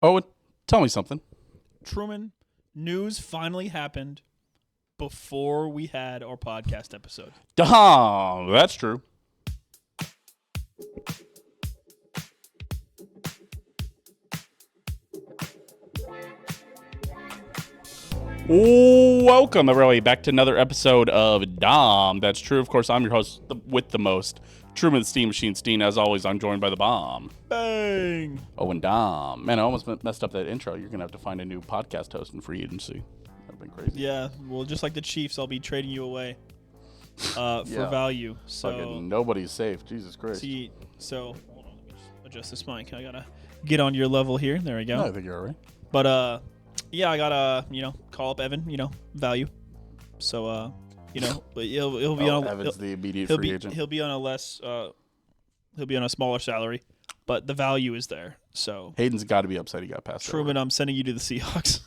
Owen, tell me something. Truman, news finally happened before we had our podcast episode. Dahm, that's true. Welcome, everybody, back to another episode of Dahm. That's true. Of course, I'm your host with the most, Truman the Steam Machine Steen. As always, I'm joined by the bomb. Bang! Owen Dahm. Man, I almost messed up that intro. You're going to have to find a new podcast host in free agency. That would have been crazy. Yeah, well, just like the Chiefs, I'll be trading you away for value. So Fucking nobody's safe. Jesus Christ. hold on, let me just adjust this mic. I gotta get on your level here. There we go. I think you're all right. But yeah, I gotta call up Evan. Value. So but he'll be on. Evan's the immediate free agent. He'll be on a less. He'll be on a smaller salary, but the value is there. So Hayden's got to be upset he got passed Truman, I'm sending you to the Seahawks.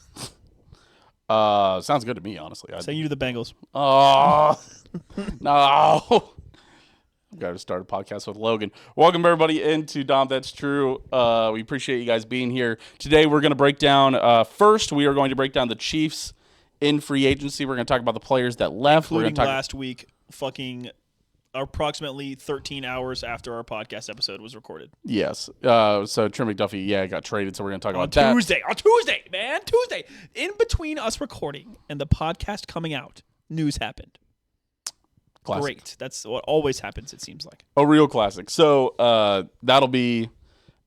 Sounds good to me, honestly. Sending you to the Bengals. Oh, no. I've got to start a podcast with Logan. Welcome, everybody, into Dahm. That's true. We appreciate you guys being here. Today, we're going to break down, first, we are going to break down the Chiefs in free agency. We're going to talk about the players that left. Including last week, fucking approximately 13 hours after our podcast episode was recorded. Yes. So, Trey McDuffie, got traded, so we're going to talk about that. On Tuesday, man. Tuesday. In between us recording and the podcast coming out, news happened. Classic. Great. That's what always happens, it seems like. A real classic. So, that'll be,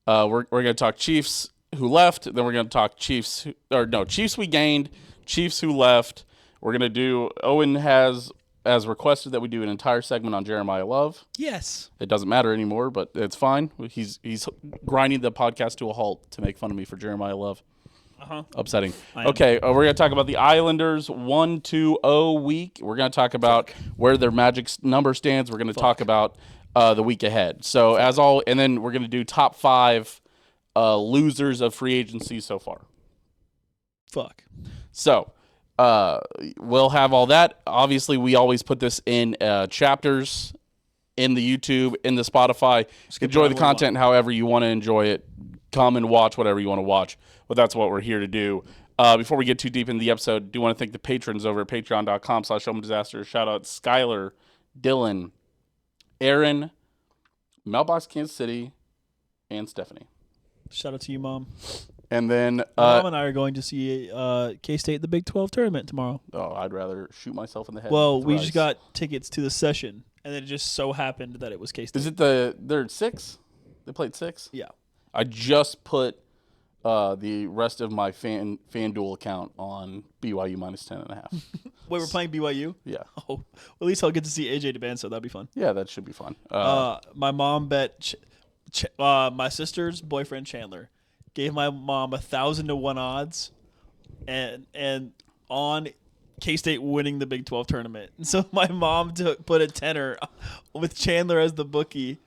we're going to talk Chiefs who left, then we're going to talk Chiefs we gained, Chiefs who left. We're going to do, Owen has, as requested, that we do an entire segment on Jeremiyah Love. Yes. It doesn't matter anymore, but it's fine. He's grinding the podcast to a halt to make fun of me for Jeremiyah Love. Upsetting. Okay, we're going to talk about the Islanders 1-2-0 week. We're going to talk about where their magic number stands. We're going to talk about the week ahead. So and then we're going to do top 5 losers of free agency so far. So we'll have all that. Obviously, we always put this in chapters in the YouTube, in the Spotify. Enjoy the content however you want to enjoy it. Come and watch whatever you want to watch. But that's what we're here to do. Before we get too deep in the episode, I do want to thank the patrons over at patreon.com/HomeDisaster. Shout out Skylar, Dylan, Aaron, Mailbox Kansas City, and Stephanie. Shout out to you, Mom. And then Mom and I are going to see K-State in the Big 12 tournament tomorrow. Oh, I'd rather shoot myself in the head. Well, we just got tickets to the session, and then it just so happened that it was K-State. Is it they're 6? They played 6? Yeah. I just put the rest of my FanDuel account on BYU minus 10.5. Wait, we're playing BYU? Yeah. Oh, well, at least I'll get to see AJ DeBan, so that'll be fun. Yeah, that should be fun. My mom bet my sister's boyfriend Chandler gave my mom 1,000-to-1 odds, and on K-State winning the Big 12 tournament. And so my mom put a tenner with Chandler as the bookie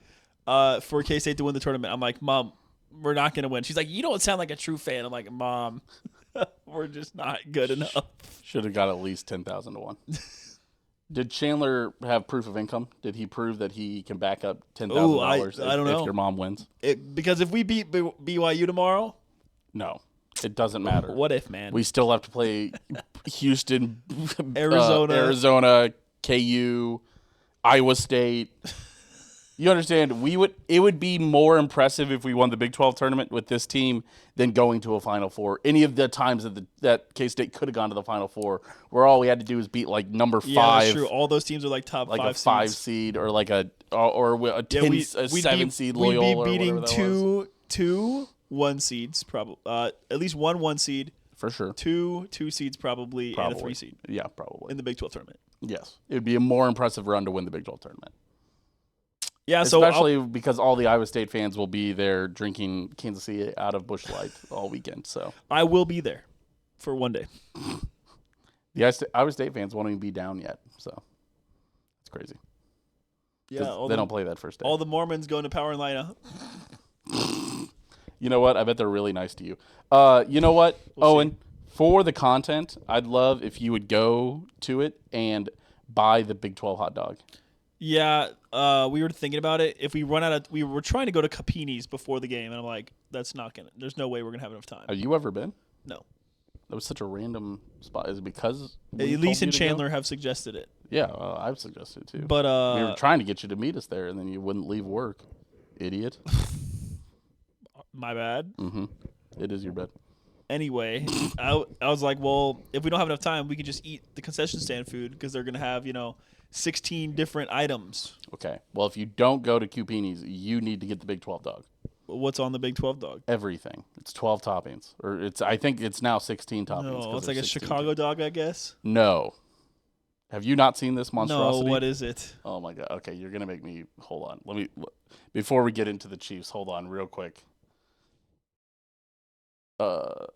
for K-State to win the tournament. I'm like, Mom, we're not going to win. She's like, you don't sound like a true fan. I'm like, Mom, we're just not good enough. Should have got at least 10,000 to 1. Did Chandler have proof of income? Did he prove that he can back up $10,000 I don't know. if your mom wins? Because if we beat BYU tomorrow? No, it doesn't matter. What if, man? We still have to play Houston, Arizona, KU, Iowa State. You understand, it would be more impressive if we won the Big 12 tournament with this team than going to a Final Four. Any of the times that K-State could have gone to the Final Four, where all we had to do was beat like number 5. Yeah, that's true. All those teams are like top 5 seeds. Like a 5 seed or like a 7 seed Loyola. We'd be beating or whatever two 1 seeds, probably. At least 1 seed. For sure. 2 seeds probably, and a 3 seed. Yeah, probably. In the Big 12 tournament. Yes. It would be a more impressive run to win the Big 12 tournament. Yeah, especially because all the Iowa State fans will be there drinking Kansas City out of Busch Light all weekend. So I will be there for one day. The Iowa State fans won't even be down yet, so it's crazy. Yeah, they don't play that first day. All the Mormons going to Power and Light up. You know what? I bet they're really nice to you. You know what, Owen? For the content, I'd love if you would go to it and buy the Big 12 hot dog. Yeah, we were thinking about it. If we run out of, we were trying to go to Capini's before the game, and I'm like, that's not gonna. There's no way we're gonna have enough time. Have you ever been? No. That was such a random spot. Is it because Elise and Chandler have suggested it. Yeah, I've suggested it too. But we were trying to get you to meet us there, and then you wouldn't leave work, idiot. My bad. Mm-hmm. It is your bad. Anyway, I was like, well, if we don't have enough time, we could just eat the concession stand food because they're gonna have 16 different items. Okay. Well, if you don't go to Cupini's, you need to get the Big 12 dog. What's on the Big 12 dog? Everything. It's 12 toppings, or I think it's now 16 toppings. No, it's like a Chicago dog, I guess. No. Have you not seen this monstrosity? No, what is it? Oh my god. Okay, you're gonna make me. Hold on. Before we get into the Chiefs, hold on real quick. And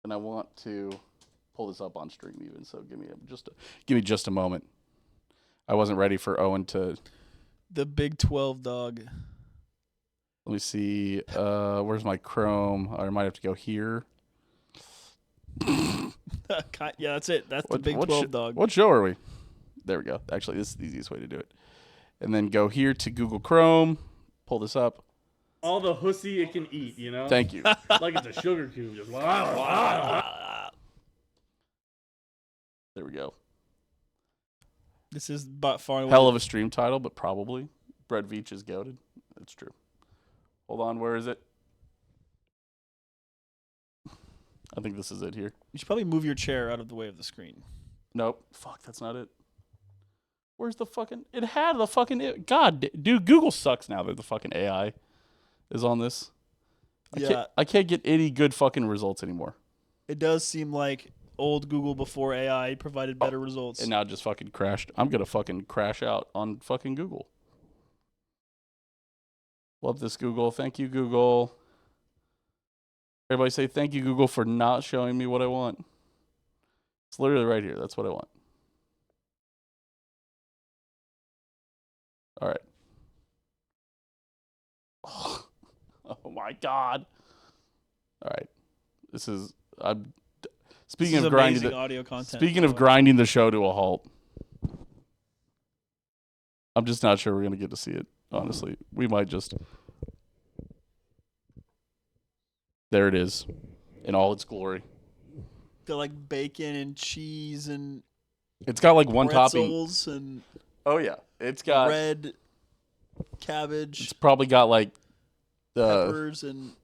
I want to pull this up on stream even. So give me just a moment. I wasn't ready for Owen to. The Big 12 dog. Let me see. Where's my Chrome? I might have to go here. Yeah, that's it. That's the Big 12 dog. What show are we? There we go. Actually, this is the easiest way to do it. And then go here to Google Chrome. Pull this up. All the hussy it can eat, Thank you. Like it's a sugar cube. Just There we go. This is by far away. Hell of a stream title, but probably. Brett Veach is goated. That's true. Hold on, where is it? I think this is it here. You should probably move your chair out of the way of the screen. Nope. Fuck, that's not it. Where's the fucking... It had the fucking... God, dude, Google sucks now that the fucking AI is on this. I can't get any good fucking results anymore. It does seem like old Google before AI provided better results. And now it just fucking crashed. I'm going to fucking crash out on fucking Google. Love this, Google. Thank you, Google. Everybody say thank you, Google, for not showing me what I want. It's literally right here. That's what I want. All right. Oh my God. All right. This is speaking of grinding the audio content. Speaking of grinding the show to a halt. I'm just not sure we're going to get to see it, honestly. We might just. There it is in all its glory. Got like bacon and cheese and it's got like one topping. Pretzels and oh yeah. It's got red cabbage. It's probably got like peppers and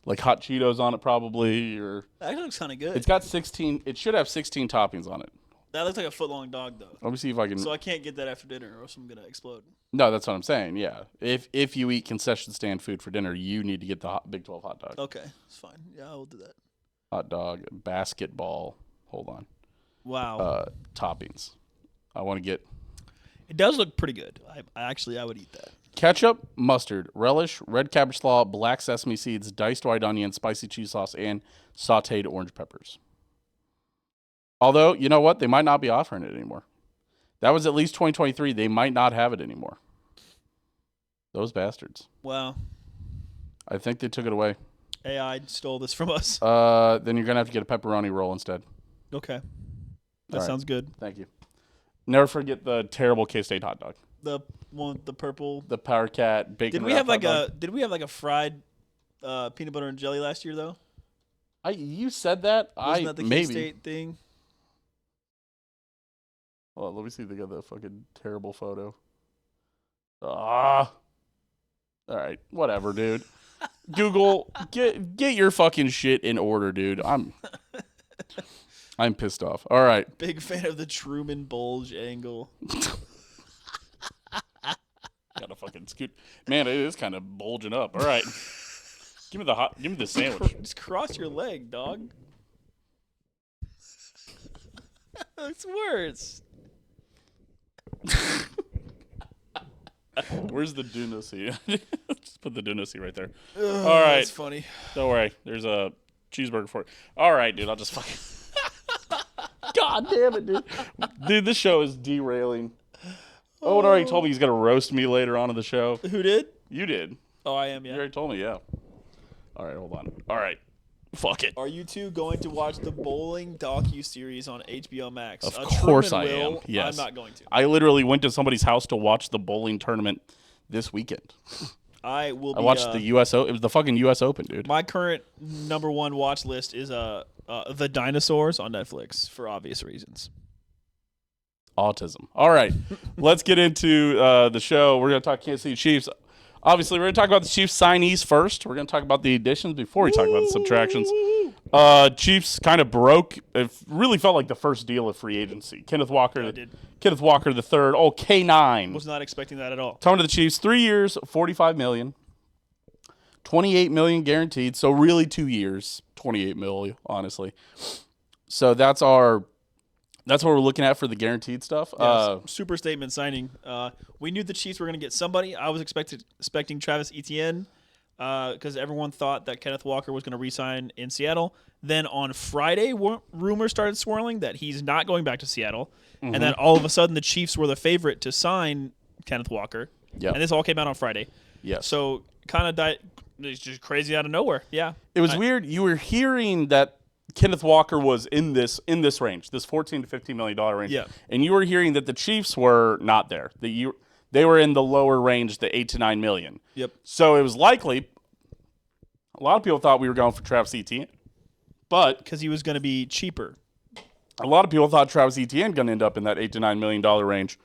like hot Cheetos on it probably or that looks kind of good. It's got 16 it should have 16 toppings on it. That looks like a foot-long dog, though. Let me see if I can... So I can't get that after dinner, or else I'm going to explode. No, that's what I'm saying, yeah. If you eat concession stand food for dinner, you need to get the Big 12 hot dog. Okay, it's fine. Yeah, I'll do that. Hot dog, basketball. Hold on. Wow. Toppings. I want to get... It does look pretty good. I would eat that. Ketchup, mustard, relish, red cabbage slaw, black sesame seeds, diced white onion, spicy cheese sauce, and sauteed orange peppers. Although, you know what? They might not be offering it anymore. That was at least 2023. They might not have it anymore. Those bastards. Wow. I think they took it away. AI stole this from us. Then you're going to have to get a pepperoni roll instead. Okay. That sounds good. Thank you. Never forget the terrible K-State hot dog. The one with the purple. The Power Cat bacon. Did we have like a fried peanut butter and jelly last year though? You said that. Wasn't that the maybe. K-State thing? Oh, let me see if they got the fucking terrible photo. All right, whatever, dude. Google, get your fucking shit in order, dude. I'm pissed off. All right. Big fan of the Truman bulge angle. Gotta fucking scoot. Man, it is kind of bulging up. All right. Give me the sandwich. Just cross your leg, dog. It's worse. Where's the Dunacy? Just put the Dunacy right there. Ugh, all right. That's funny. Don't worry. There's a cheeseburger for it. All right, dude. I'll just fucking... God damn it, dude. Dude, this show is derailing. Owen already told me he's going to roast me later on in the show. Who did? You did. Oh, I am, yeah. You already told me, yeah. All right, hold on. All right. Fuck it. Are you two going to watch the bowling docu-series on HBO Max? Of course Truman I am. will. Yes. I'm not going to. I literally went to somebody's house to watch the bowling tournament this weekend. I will be. I watched the U.S. It was the fucking U.S. Open, dude. My current number one watch list is The Dinosaurs on Netflix for obvious reasons. Autism. All right, let's get into the show. We're going to talk Kansas City Chiefs. Obviously, we're going to talk about the Chiefs signees first. We're going to talk about the additions before we talk about the subtractions. Chiefs kind of broke. It really felt like the first deal of free agency. Kenneth Walker the third. Oh, K9. Was not expecting that at all. Coming to the Chiefs, 3 years, $45 million, $28 million guaranteed. So really 2 years, $28 million, honestly. So that's what we're looking at for the guaranteed stuff. Super statement signing. We knew the Chiefs were going to get somebody. I was expecting Travis Etienne because everyone thought that Kenneth Walker was going to re-sign in Seattle. Then on Friday, rumors started swirling that he's not going back to Seattle. Mm-hmm. And then all of a sudden, the Chiefs were the favorite to sign Kenneth Walker. Yep. And this all came out on Friday. Yes. So kind of it's just crazy out of nowhere. Yeah. It was weird. You were hearing that Kenneth Walker was in this range, this $14 to $15 million range. Yeah. And you were hearing that the Chiefs were not there. They were in the lower range, the $8 to $9 million. Yep. So it was likely a lot of people thought we were going for Travis Etienne. But because he was going to be cheaper. A lot of people thought Travis Etienne going to end up in that $8 to $9 million range.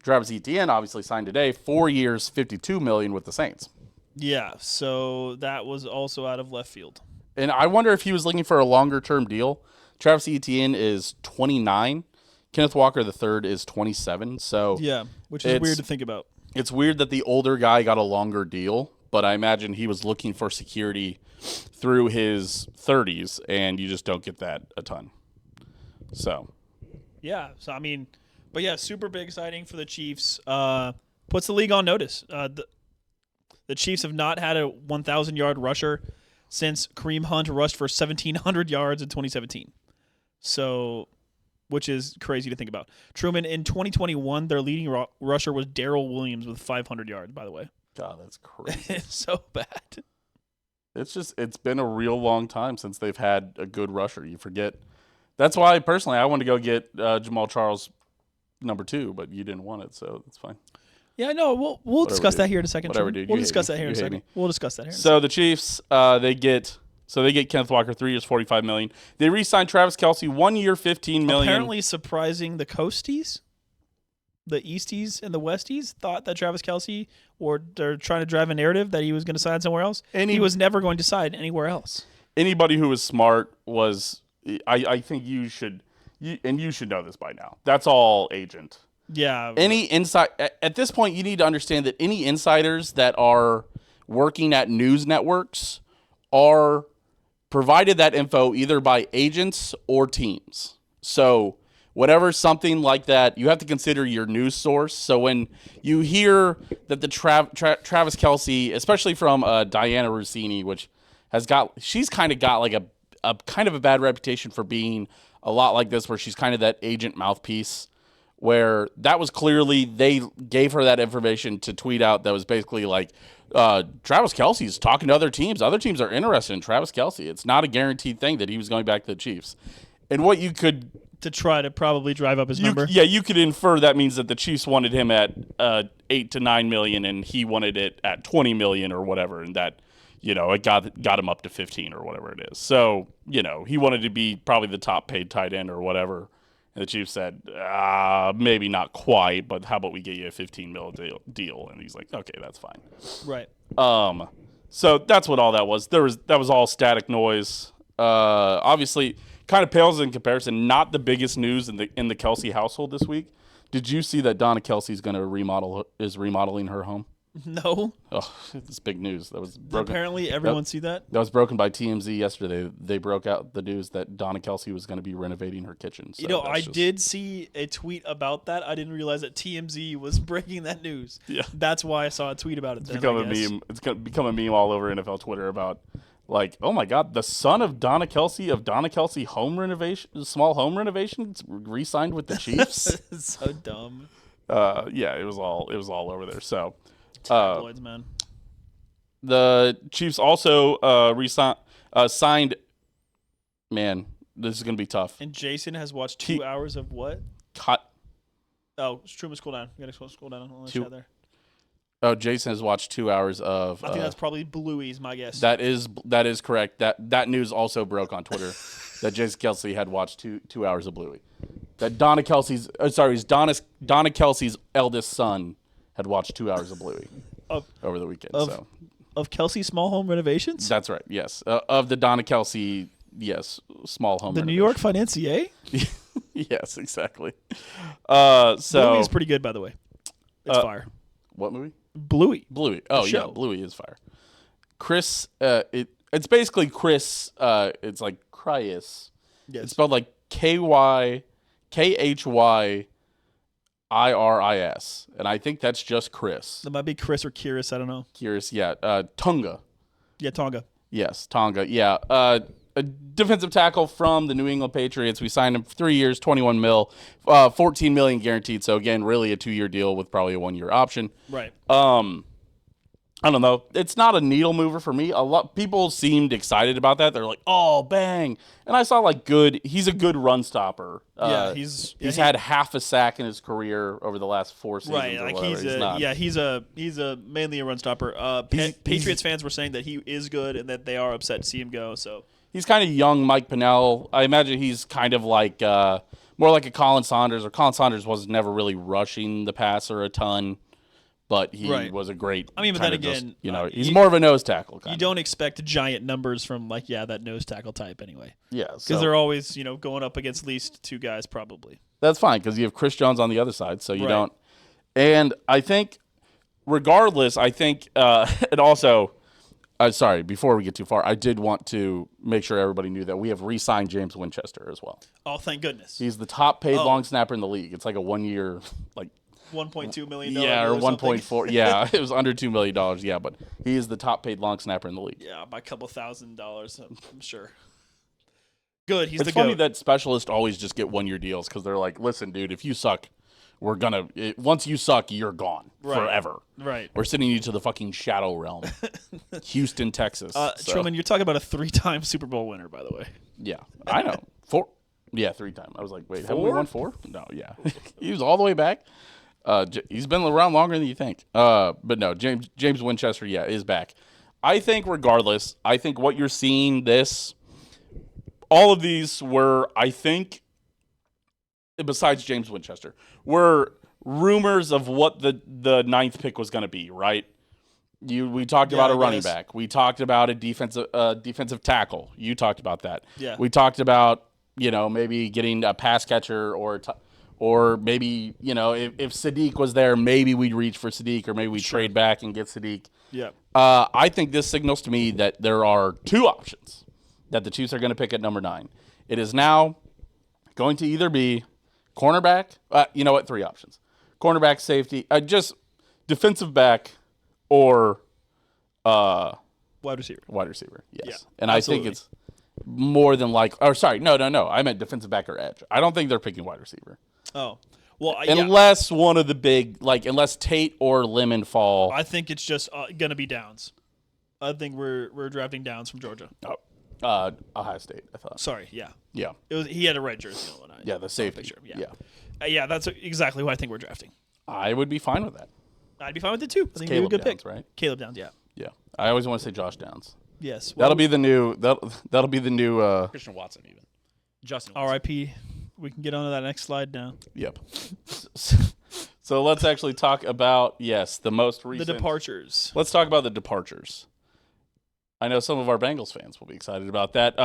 Travis Etienne obviously signed today, 4 years, $52 million with the Saints. Yeah, so that was also out of left field. And I wonder if he was looking for a longer-term deal. Travis Etienne is 29. Kenneth Walker III is 27. So yeah, which is weird to think about. It's weird that the older guy got a longer deal, but I imagine he was looking for security through his 30s, and you just don't get that a ton. So, yeah. So I mean, but yeah, super big signing for the Chiefs. Puts the league on notice. The Chiefs have not had a 1,000-yard rusher since Kareem Hunt rushed for 1,700 yards in 2017. So, which is crazy to think about. Truman, in 2021, their leading rusher was Darrell Williams with 500 yards, by the way. God, that's crazy. It's so bad. It's been a real long time since they've had a good rusher. You forget. That's why, personally, I wanted to go get Jamal Charles number 2, but you didn't want it, so that's fine. Yeah, no, we'll discuss that here in a second. Whatever, dude. We'll discuss that here in a second. We'll discuss that here. So the Chiefs, they get Kenneth Walker 3 years, $45 million. They re-signed Travis Kelce 1 year, $15 million. Apparently surprising the Coasties, the Easties, and the Westies thought that Travis Kelce, or they're trying to drive a narrative that he was going to sign somewhere else. And he was never going to sign anywhere else. Anybody who was smart was, I think you should know this by now. That's all agent. Yeah. At this point, you need to understand that any insiders that are working at news networks are provided that info either by agents or teams. So whatever something like that, you have to consider your news source. So when you hear that the Travis Kelce, especially from Diana Rossini, which she's kind of got like a kind of a bad reputation for being a lot like this, where she's kind of that agent mouthpiece, where that was clearly they gave her that information to tweet out that was basically like, Travis Kelce's talking to other teams. Other teams are interested in Travis Kelce. It's not a guaranteed thing that he was going back to the Chiefs. And what you could... To try to probably drive up his number. Yeah, you could infer that means that the Chiefs wanted him at $8 to $9 million and he wanted it at $20 million or whatever, and that, it got him up to 15 or whatever it is. So, he wanted to be probably the top paid tight end or whatever. And the Chiefs said, maybe not quite, but how about we get you a $15 million deal? And he's like, okay, that's fine. Right. So that's what all that was. That was all static noise. Obviously, kind of pales in comparison. Not the biggest news in the Kelce household this week. Did you see that Donna Kelce is going to remodeling her home? No. Oh, it's big news. That was broken. Apparently, everyone see that? That was broken by TMZ yesterday. They broke out the news that Donna Kelce was going to be renovating her kitchen. So I did see a tweet about that. I didn't realize that TMZ was breaking that news. Yeah. That's why I saw a tweet about it. It's become a meme. It's become a meme all over NFL Twitter about, like, oh my God, the son of Donna Kelce home renovation, small home renovations, re-signed with the Chiefs. It's so dumb. Yeah, it was all over there. So. Tabloids, man. The Chiefs also signed. Man, this is gonna be tough. And Jason has watched 2 hours of what? Cut. Oh, Truman, scroll down. You gotta scroll down on the chat there. Oh, Jason has watched 2 hours of. I think that's probably Bluey's, my guess. That is correct. That news also broke on Twitter that Jason Kelsey had watched 2 hours of Bluey. That Donna Kelsey's Donna Kelsey's eldest son had watched 2 hours of Bluey over the weekend. Of Kelsey Small Home Renovations? That's right. Yes, of the Donna Kelsey. Yes, small home. The New York financier? Yes, exactly. So Bluey is pretty good, by the way. It's fire. What movie? Bluey. Oh, show. yeah, Bluey is fire. Chris, it's basically Chris. It's like Kryis. Yes. It's spelled like KHYIRIS, and I think that's just Chris. That might be Chris or Kyrus. I don't know. Kyrus, yeah. Tunga. Yeah, Tonga. Yes, Tonga. Yeah. A defensive tackle from the New England Patriots. We signed him for 3 years, $21 million, $14 million guaranteed. So again, really a 2-year deal with probably a 1-year option. Right. I don't know. It's not a needle mover for me. A lot people seemed excited about that. They're like, "Oh, bang!" And I saw like he's a good run stopper. He's had half a sack in his career over the last 4 seasons. Right, or like whatever. he's a mainly a run stopper. Patriots fans were saying that he is good and that they are upset to see him go. So he's kind of young Mike Pennell. I imagine he's kind of like more like a Colin Saunders. Or Colin Saunders was never really rushing the passer a ton. But he was a great. I mean, but then again, he's more of a nose tackle. You don't expect giant numbers from that nose tackle type anyway. Yeah, because they're always going up against at least 2 guys probably. That's fine because you have Chris Jones on the other side, so you don't. And I think, regardless, and also, sorry, before we get too far, I did want to make sure everybody knew that we have re-signed James Winchester as well. Oh, thank goodness! He's the top paid long snapper in the league. It's like a 1-year $1.2 million. Yeah, or 1.4. Yeah, it was under $2 million. Yeah, but he is the top paid long snapper in the league. Yeah, by a couple $1,000, I'm sure. Good, he's it's the funny GOAT. that specialists always just get 1-year deals because they're like, listen, dude, if you suck, once you suck, you're gone forever. Right. We're sending you to the fucking shadow realm, Houston, Texas. Truman, you're talking about a 3-time Super Bowl winner, by the way. Yeah, I know. 4. Yeah, 3-time. I was like, wait, haven't we 4? won 4? No, yeah. He was all the way back. He's been around longer than you think. But no, James Winchester, is back. I think regardless, what you're seeing all of these were, I think, besides James Winchester, were rumors of what the 9th pick was going to be, right? We talked about a running back. We talked about a defensive tackle. You talked about that. Yeah. We talked about, maybe getting a pass catcher or maybe, if Sadiq was there, maybe we'd reach for Sadiq or maybe we trade back and get Sadiq. Yeah. I think this signals to me that there are 2 options that the Chiefs are going to pick at number 9. It is now going to either be cornerback. 3 options. Cornerback, safety, just defensive back or wide receiver. Wide receiver, yes. Yeah, and absolutely. I think it's more than no. I meant defensive back or edge. I don't think they're picking wide receiver. Oh, well, unless one of the big, unless Tate or Lemon fall. I think it's just gonna be Downs. I think we're drafting Downs from Georgia. Ohio State, I thought. Sorry, yeah. Yeah. He had a red jersey on. Yeah, the safety. Picture. Yeah. That's exactly who I think we're drafting. I would be fine with that. I'd be fine with it too. I think Caleb it'd be a good Downs, pick, right? Caleb Downs, yeah. Yeah. I always want to say Josh Downs. Yes. That'll be the new Christian Watson even. Justin Watson. R.I.P. We can get on to that next slide now. Yep. So let's actually talk about the most recent departures. Let's talk about the departures. I know some of our Bengals fans will be excited about that.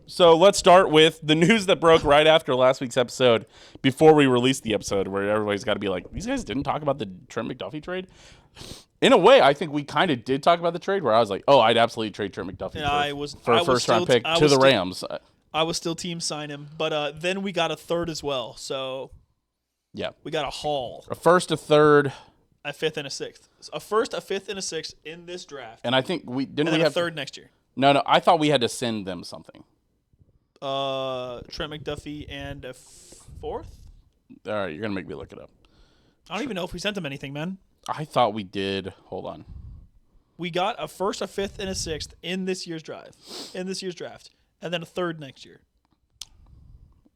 So let's start with the news that broke right after last week's episode, before we released the episode, where everybody's got to be like, these guys didn't talk about the Trent McDuffie trade? In a way, I think we kind of did talk about the trade, where I was like, oh, I'd absolutely trade Trent McDuffie for a first-round pick to the Rams. I was still team sign him, but then we got a 3rd as well, so yeah, we got a haul. A 1st, a 3rd. A 5th and a 6th. A 1st, a 5th, and a 6th in this draft. And I think we have a 3rd next year. No, I thought we had to send them something. Trent McDuffie and a 4th? All right, you're going to make me look it up. I don't even know if we sent them anything, man. I thought we did. Hold on. We got a 1st, a 5th, and a 6th in this year's draft. And then a 3rd next year.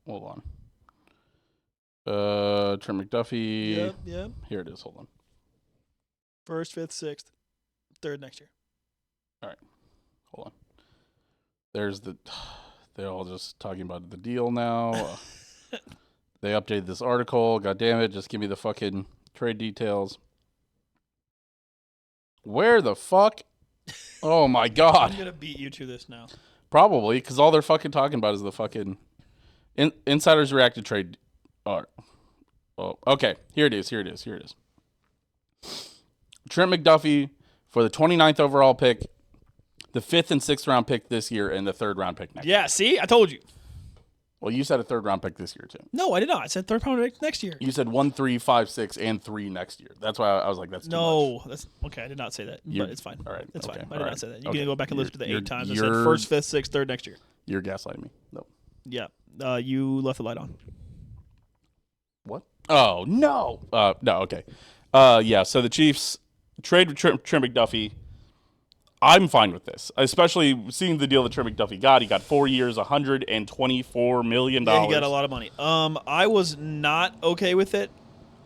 Hold on. Trent McDuffie. Yep. Here it is. Hold on. First, fifth, sixth, third next year. All right. Hold on. There's the. They're all just talking about the deal now. They updated this article. God damn it! Just give me the fucking trade details. Where the fuck? Oh my god! I'm gonna beat you to this now. Probably because all they're fucking talking about is the fucking insiders reacted trade. Oh, okay. Here it is. Trent McDuffie for the 29th overall pick, the 5th and 6th round pick this year, and the 3rd round pick next year. Yeah, see? I told you. Well, you said a 3rd round pick this year, too. No, I did not. I said 3rd round pick next year. You said 1, 3, 5, 6, and 3 next year. That's why I was like, that's too much. No, that's okay. I did not say that, but it's fine. All right. It's okay, fine. I all did right, not say that. You okay. can go back and listen to the 8 times. I said you're- 1st, 5th, 6th, 3rd next year. You're gaslighting me. No. Yeah. You left the light on. What? Oh, no. No, okay. Yeah, so the Chiefs trade Trent McDuffie. I'm fine with this, especially seeing the deal that Trent McDuffie got. He got 4 years, $124 million. Yeah, he got a lot of money. I was not okay with it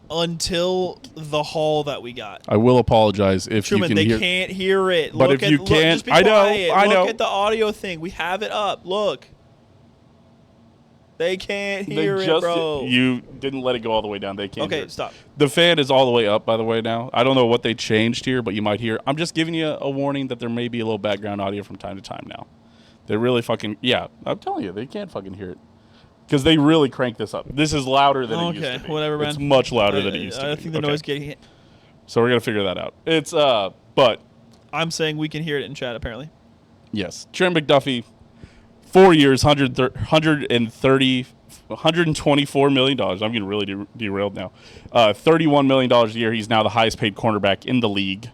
until the haul that we got. I will apologize if Truman, you they can hear. can't hear it. But if you can't, just be I know, quiet. I know. Look at the audio thing. We have it up. Look. They can't hear it, bro. You didn't let it go all the way down. They can't hear Okay, it. stop. The fan is all the way up, by the way, now. I don't know what they changed here, but you might hear. I'm just giving you a warning that there may be a little background audio from time to time now. They're really fucking. Yeah, I'm telling you, they can't fucking hear it. Because they really cranked this up. This is louder than it used to be. Okay, whatever, man. It's much louder than it used to be. I think the noise getting hit. So we're going to figure that out. It's, but. I'm saying we can hear it in chat, apparently. Yes. Trent McDuffie, 4 years, $124 million. I'm getting really derailed now. $31 million a year. He's now the highest paid cornerback in the league.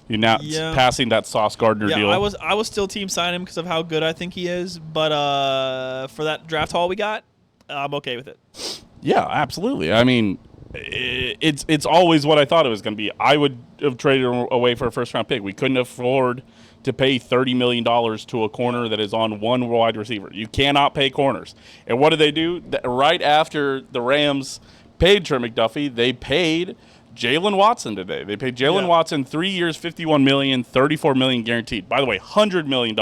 You're now passing that Sauce Gardner deal. I was still team sign him because of how good I think he is. But for that draft haul we got, I'm okay with it. Yeah, absolutely. I mean, it's always what I thought it was going to be. I would have traded away for a first-round pick. We couldn't afford to pay $30 million to a corner that is on one wide receiver. You cannot pay corners. And what did they do? Right after the Rams paid Trent McDuffie, they paid Jalen Watson today. They paid Jalen Watson 3 years, $51 million, $34 million guaranteed. By the way, $100 million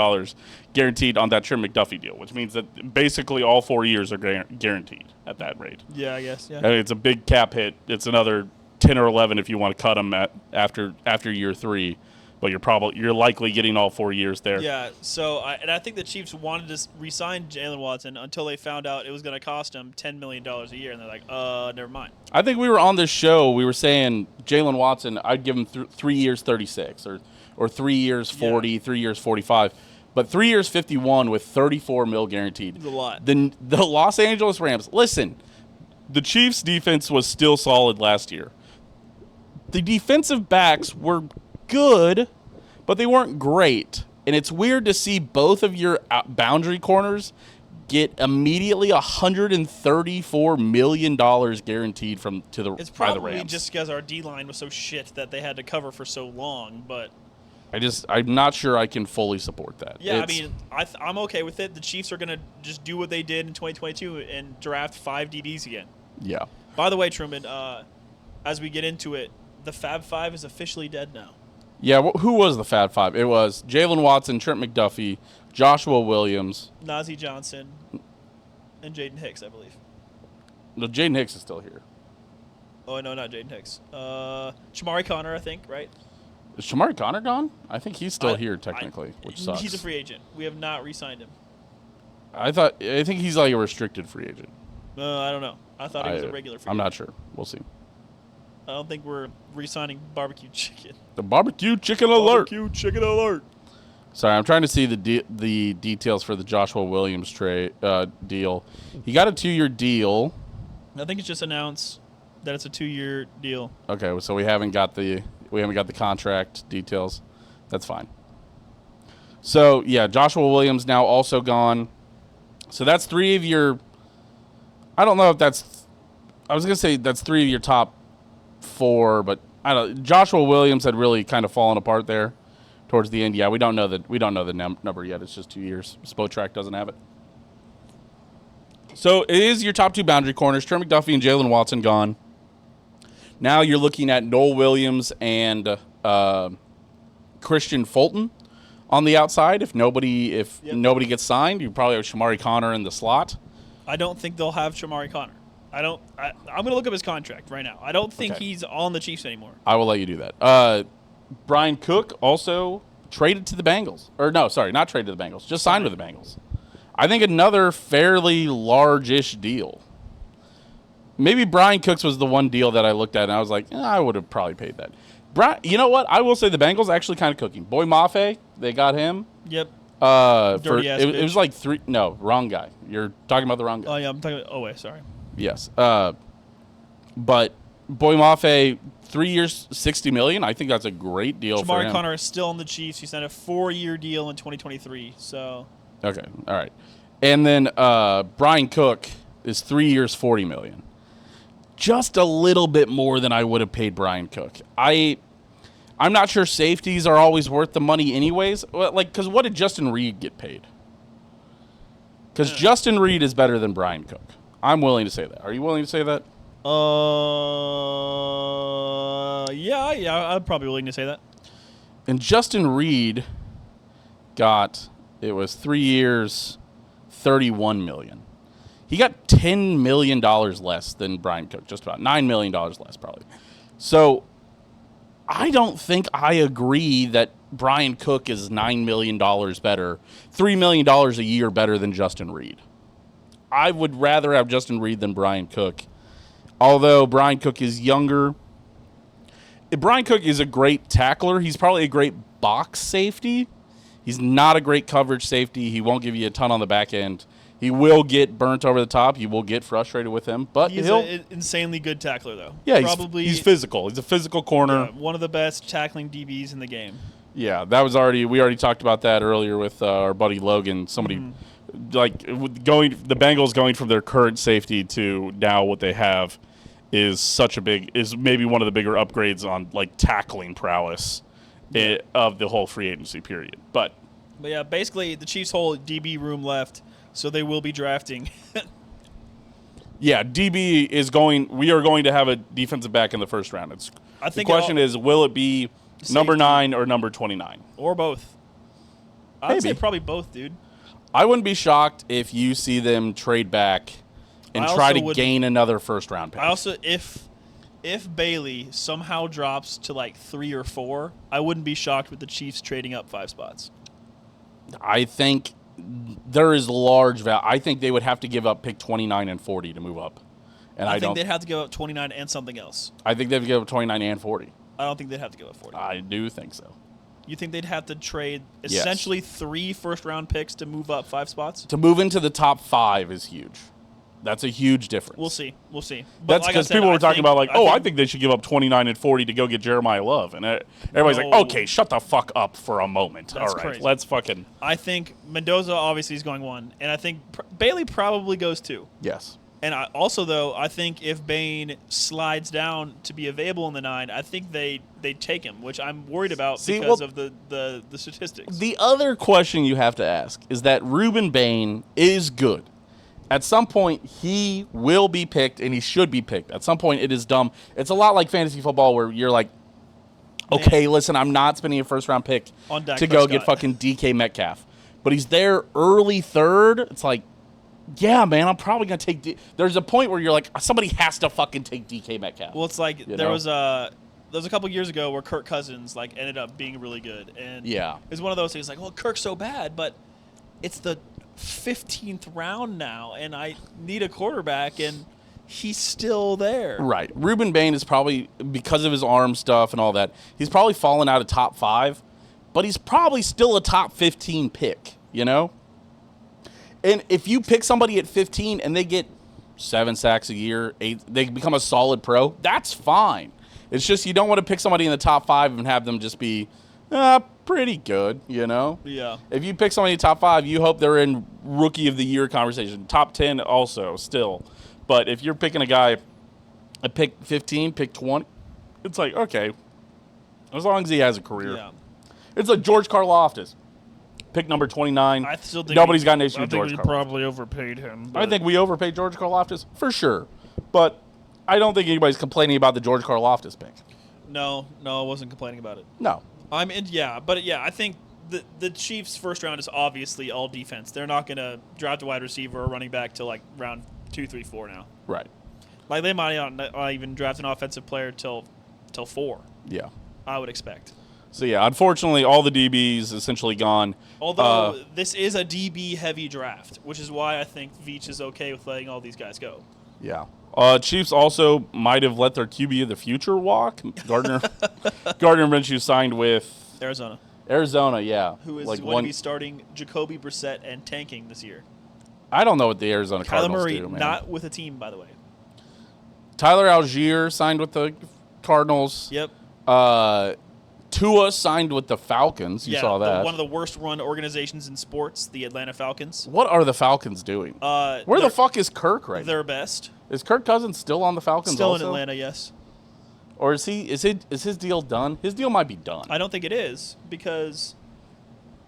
guaranteed on that Trent McDuffie deal, which means that basically all 4 years are guaranteed at that rate. Yeah, I guess. Yeah. I mean, it's a big cap hit. It's another 10 or 11 if you want to cut him after year 3. But you're likely getting all 4 years there. Yeah, so I think the Chiefs wanted to re-sign Jalen Watson until they found out it was going to cost them $10 million a year, and they're like, never mind. I think we were on this show. We were saying Jalen Watson, I'd give him 3 years 36 or 3 years 40, 3 years 45. But 3 years 51 with $34 million guaranteed. It's a lot. The Los Angeles Rams, listen, the Chiefs' defense was still solid last year. The defensive backs were good, but they weren't great. And it's weird to see both of your boundary corners get immediately $134 million guaranteed by the Rams. It's probably just because our D-line was so shit that they had to cover for so long, but I'm not sure I can fully support that. Yeah, I'm okay with it. The Chiefs are going to just do what they did in 2022 and draft 5 DBs again. Yeah. By the way, Truman, as we get into it, the Fab Five is officially dead now. Yeah, who was the Fab Five? It was Jalen Watson, Trent McDuffie, Joshua Williams, Najee Johnson, and Jaden Hicks, I believe. No, Jaden Hicks is still here. Oh, no, not Jaden Hicks. Shamari Connor, I think, right? Is Shamari Connor gone? I think he's still here technically, which sucks. He's a free agent. We have not re-signed him. I think he's like a restricted free agent. I don't know. I thought he was a regular free agent. I'm not sure. We'll see. I don't think we're re-signing Barbecue Chicken. The Barbecue Chicken Alert. Barbecue Chicken Alert. Sorry, I'm trying to see the details for the Joshua Williams deal. He got a 2-year deal. I think it's just announced that it's a 2-year deal. Okay, so we haven't got the contract details. That's fine. So yeah, Joshua Williams now also gone. So that's 3 of your. I don't know if that's. I was gonna say that's 3 of your top 4, but I don't. Joshua Williams had really kind of fallen apart there towards the end. Yeah, we don't know the number yet. It's just 2 years. Spotrac doesn't have it. So it is your top 2 boundary corners: Trent McDuffie and Jalen Watson gone. Now you're looking at Noel Williams and Christian Fulton on the outside. If nobody gets signed, you probably have Shamari Connor in the slot. I don't think they'll have Shamari Connor. I'm going to look up his contract right now. I don't think he's on the Chiefs anymore. I will let you do that. Brian Cook also traded to the Bengals. Or no, sorry, not traded to the Bengals. Just signed with the Bengals. I think another fairly large-ish deal. Maybe Brian Cook's was the one deal that I looked at and I was like, I would have probably paid that. You know what? I will say the Bengals actually kind of cooking. Boy Mafe, they got him. Yep. It was like three. No, wrong guy. You're talking about the wrong guy. Oh yeah, I'm talking about Owe. Sorry. Yes. But Boy Mafe, 3 years, $60 million. I think that's a great deal for him. Shamari Connor is still on the Chiefs. He signed a 4-year deal in 2023. So. Okay. All right. And then Brian Cook is 3 years, $40 million. Just a little bit more than I would have paid Brian Cook. I'm not sure safeties are always worth the money anyways. Because what did Justin Reed get paid? Because Justin Reed is better than Brian Cook. I'm willing to say that. Are you willing to say that? Yeah, I'm probably willing to say that. And Justin Reed it was 3 years, $31 million. He got $10 million less than Brian Cook, just about $9 million less probably. So I don't think I agree that Brian Cook is $9 million better, $3 million a year better than Justin Reed. I would rather have Justin Reed than Brian Cook. Although Brian Cook is younger. Brian Cook is a great tackler. He's probably a great box safety. He's not a great coverage safety. He won't give you a ton on the back end. He will get burnt over the top. You will get frustrated with him. But he's an insanely good tackler, though. Yeah, he's physical. He's a physical corner. Yeah, one of the best tackling DBs in the game. Yeah, we already talked about that earlier with our buddy Logan. Somebody the Bengals going from their current safety to now what they have is maybe one of the bigger upgrades on tackling prowess of the whole free agency period. But yeah, basically the Chiefs' whole DB room left, so they will be drafting. Yeah, DB is going. We are going to have a defensive back in the first round. The question is, will it be safety, number 9 or number 29? Or both. I'd say probably both, dude. I wouldn't be shocked if you see them trade back and try to gain another first-round pick. I also, if Bailey somehow drops to 3 or 4, I wouldn't be shocked with the Chiefs trading up 5 spots. I think there is large value. I think they would have to give up pick 29 and 40 to move up. And I think they'd have to give up 29 and something else. I think they'd give up 29 and 40. I don't think they'd have to give up 40. I do think so. You think they'd have to trade essentially 3 first-round picks to move up 5 spots? To move into the top 5 is huge. That's a huge difference. We'll see. But that's because people were talking about I think they should give up 29 and 40 to go get Jeremiyah Love. And everybody's like, okay, shut the fuck up for a moment. That's all right, crazy. let's fucking. I think Mendoza obviously is going 1. And I think Bailey probably goes 2. Yes. And I think if Bain slides down to be available in the 9, I think they take him, which I'm worried about because of the statistics. The other question you have to ask is that Ruben Bain is good. At some point, he will be picked, and he should be picked. At some point, it is dumb. It's a lot like fantasy football where you're like, okay, listen, I'm not spending a first-round pick to go get fucking DK Metcalf. But he's there early 3rd. It's like, yeah, man, I'm probably going to take There's a point where you're like, somebody has to fucking take DK Metcalf. Well, it's like there was a couple years ago where Kirk Cousins ended up being really good. And it's one of those things well, Kirk's so bad, but it's the 15th round now, and I need a quarterback, and he's still there. Right. Ruben Bain is probably, because of his arm stuff and all that, he's probably fallen out of top 5, but he's probably still a top 15 pick, And if you pick somebody at 15 and they get 7 sacks a year, 8, they become a solid pro, that's fine. It's just you don't want to pick somebody in the top 5 and have them just be pretty good, Yeah. If you pick somebody in the top 5, you hope they're in rookie of the year conversation. Top 10 also, still. But if you're picking a guy at pick 15, pick 20, it's like, okay, as long as he has a career. Yeah. It's like George Karlaftis. Pick number 29. I still think nobody's got an issue with George Karlaftis. I think we probably overpaid him. I think we overpaid George Karlaftis, for sure. But I don't think anybody's complaining about the George Karlaftis pick. No, I wasn't complaining about it. No. I think the Chiefs' first round is obviously all defense. They're not going to draft a wide receiver or running back till like round 2, 3, 4 now. Right. Like they might not even draft an offensive player till 4. Yeah. I would expect. So yeah, unfortunately, all the DBs essentially gone. Although this is a DB heavy draft, which is why I think Veach is okay with letting all these guys go. Yeah. Chiefs also might have let their QB of the future walk. Gardner Minshew signed with Arizona, yeah. who is going to be starting Jacoby Brissett and tanking this year. I don't know what the Arizona Kyler Cardinals Murray, do, man. not with a team, by the way. Tyler Algier signed with the Cardinals. Yep. Tua signed with the Falcons. You saw that. One of the worst run organizations in sports, the Atlanta Falcons. What are the Falcons doing? Where the fuck is Kirk right now? Their best. Is Kirk Cousins still on the Falcons Still also? in Atlanta, yes. Or is his deal done? His deal might be done. I don't think it is because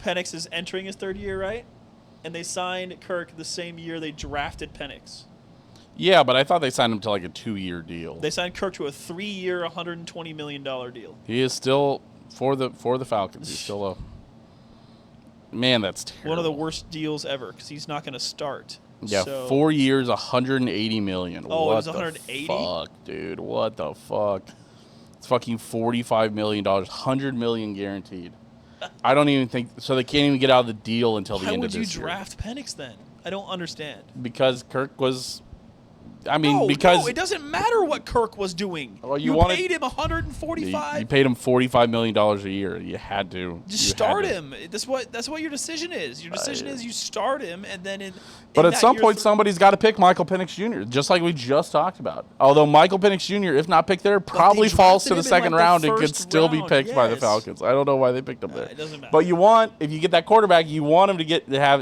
Penix is entering his 3rd year, right? And they signed Kirk the same year they drafted Penix. Yeah, but I thought they signed him to like a 2-year deal. They signed Kirk to a 3-year, $120 million deal. He is still for the Falcons. He's still a man. That's terrible. One of the worst deals ever because he's not going to start. Yeah, so, 4 years, $180 million. Oh, what it was the 180? fuck, dude? What the fuck? It's fucking $45 million, $100 million guaranteed. I don't even think so. They can't even get out of the deal until the end of this year. Why would you draft Penix then? I don't understand. Because Kirk was. I mean, because it doesn't matter what Kirk was doing. Well, you paid him $145. You paid him $45 million a year. You had to just start him. That's what your decision is. Your decision is you start him, and then But at some point, somebody's got to pick Michael Penix Jr., just like we just talked about. Although Michael Penix Jr., if not picked there, probably falls to the second round and could still be picked by the Falcons. I don't know why they picked him there. It doesn't matter. But if you get that quarterback, you want him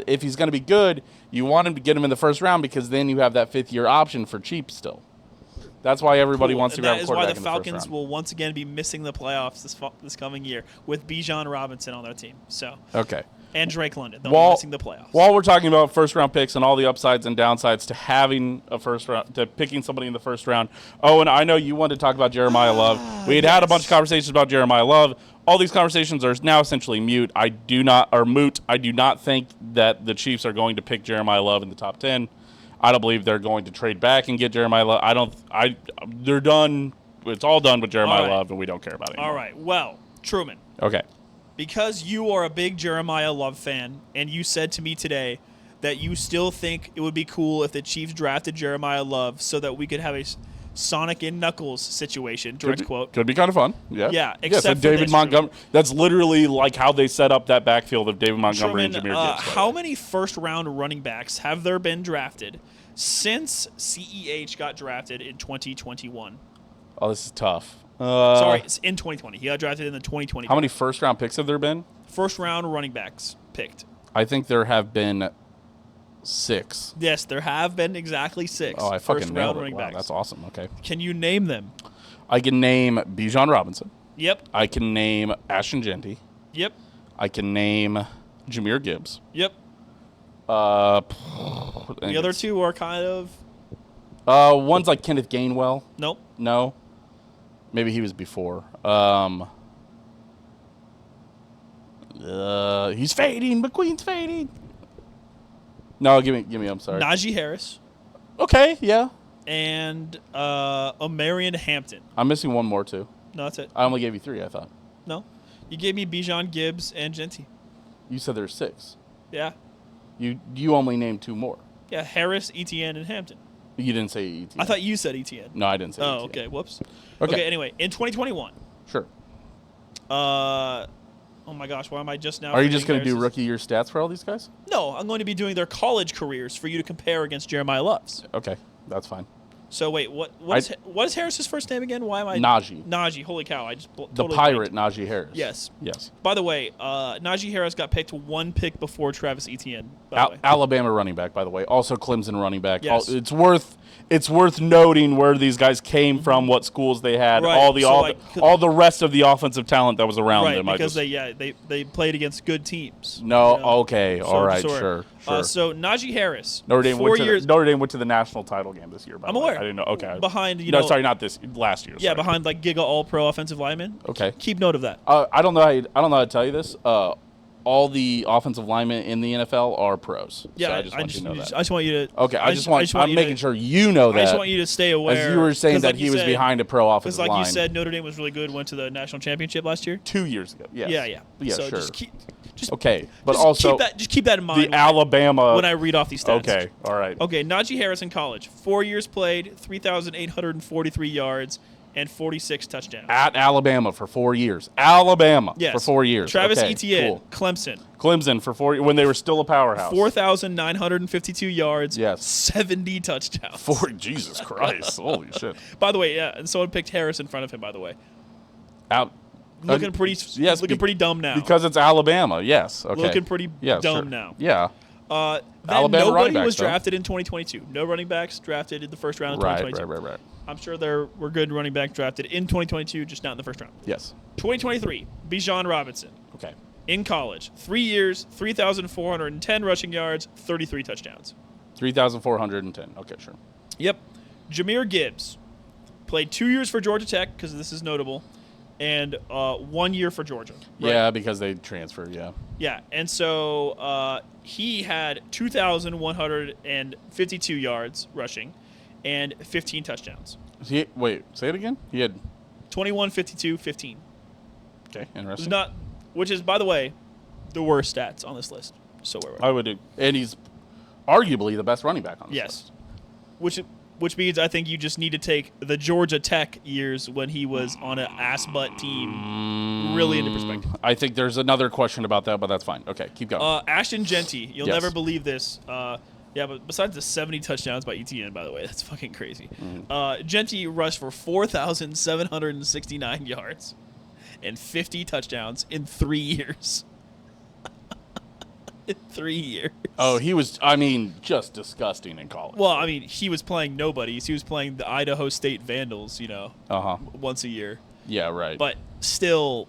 if he's going to be good, you want him to get him in the first round because then you have that 5th-year option for cheap still. That's why everybody wants to grab a quarterback in the first round. That is why the Falcons will once again be missing the playoffs this coming year with Bijan Robinson on their team. So okay. And Drake London. They'll be missing the playoffs. While we're talking about first-round picks and all the upsides and downsides to having a first round, to picking somebody in the first round, Owen, I know you wanted to talk about Jeremiyah Love. We had a bunch of conversations about Jeremiyah Love. All these conversations are now essentially moot. I do not think that the Chiefs are going to pick Jeremiyah Love in the top 10. I don't believe they're going to trade back and get Jeremiyah Love. They're done. It's all done with Jeremiyah Love, and we don't care about it anymore. All right. Well, Truman. Okay. Because you are a big Jeremiyah Love fan, and you said to me today that you still think it would be cool if the Chiefs drafted Jeremiyah Love so that we could have a Sonic and Knuckles situation, direct quote. Could be kind of fun. Yeah. Yeah. Except for David Montgomery. That's literally like how they set up that backfield of David Montgomery and Jahmyr Gibbs. How many first-round running backs have there been drafted since CEH got drafted in 2021? Oh, this is tough. Sorry, it's in 2020. He got drafted in the 2020. How many first-round picks have there been? First-round running backs picked. I think there have been 6. Yes, there have been exactly 6. Oh, I fucking first-round nailed it. running Wow, backs. that's awesome. Okay. Can you name them? I can name Bijan Robinson. Yep. I can name Ashton Genty. Yep. I can name Jahmyr Gibbs. Yep. The other 2 are kind of... One's like Kenneth Gainwell. Nope. No. Maybe he was before. He's fading. McQueen's fading. No, give me. I'm sorry. Najee Harris. Okay, yeah. And Omarion Hampton. I'm missing one more too. No, that's it. I only gave you 3. I thought. No, you gave me Bijan, Gibbs, and Genty. You said there's 6. Yeah. You only named 2 more. Yeah, Harris, ETN, and Hampton. You didn't say ETN. I thought you said ETN. No, I didn't say ETN. Oh, okay. Whoops. Okay. Anyway, in 2021. Sure. Oh my gosh, why am I just now? Are you just going to do rookie year stats for all these guys? No, I'm going to be doing their college careers for you to compare against Jeremiyah Love's. Okay, that's fine. So wait, what is Harris's first name again? Why am I Najee? Najee. Holy cow! I just the pirate Najee Harris. Yes. Yes. By the way, Najee Harris got picked 1 pick before Travis Etienne. Alabama running back, by the way. Also Clemson running back. Yes. It's worth noting where these guys came from, what schools they had, right. all the rest of the offensive talent that was around right, them. Because they played against good teams. No, okay, all right, sure. Sure. So Najee Harris, Notre Dame 4 years Notre Dame went to the national title game this year. By I'm the way. aware. I didn't know. Okay. behind sorry, not this. Last year. yeah, sorry. behind like Giga All Pro offensive linemen. Okay. Keep note of that. I don't know how to tell you this. All the offensive linemen in the NFL are pros. Yeah, so I just want you to know that. I just want you to. Okay, I'm making sure you know that. I just want you to stay aware. As you were saying 'cause that like he you was said- behind a pro offensive Because, like line. you said, Notre Dame was really good. Went to the national championship last year. 2 years ago. Yes. Yeah. So sure. just Okay, but just also keep that in mind the Alabama. when I read off these stats. Okay, all right. Okay, Najee Harris in college, 4 years played, 3,843 yards, and 46 touchdowns. At Alabama for 4 years. Alabama Yes. for 4 years. Travis okay, Etienne, cool. Clemson, for 4 when they were still a powerhouse. 4,952 yards, Yes. 70 touchdowns. Jesus Christ. Holy shit. By the way, yeah, and someone picked Harris in front of him, by the way. Out. Looking pretty dumb now. Because it's Alabama. Yes. Okay. Looking pretty yeah, dumb sure. now. Yeah. Then Alabama running nobody backs, was though. drafted in 2022. No running backs drafted in the first round of 2022. Right. I'm sure there were good running backs drafted in 2022, just not in the first round. Yes. 2023, Bijan Robinson. Okay. In college, 3 years, 3,410 rushing yards, 33 touchdowns. 3,410. Okay, sure. Yep. Jahmyr Gibbs played 2 years for Georgia Tech, because this is notable, and 1 year for Georgia. Right? Yeah, because they transferred, yeah. Yeah, and so he had 2,152 yards rushing and 15 touchdowns. Wait, say it again? He had 21, 52, 15. Okay, interesting. Which is, by the way, the worst stats on this list. So I would do. And he's arguably the best running back on this list. Which means I think you just need to take the Georgia Tech years when he was on an ass-butt team really into perspective. I think there's another question about that, but that's fine. Okay, keep going. Ashton Genty, you'll Yes. never believe this. Yeah, but besides the 70 touchdowns by ETN, by the way, that's fucking crazy. Genty rushed for 4,769 yards and 50 touchdowns in 3 years. In 3 years. Oh, he was, just disgusting in college. Well, he was playing nobodies. He was playing the Idaho State Vandals, once a year. Yeah, right. But still,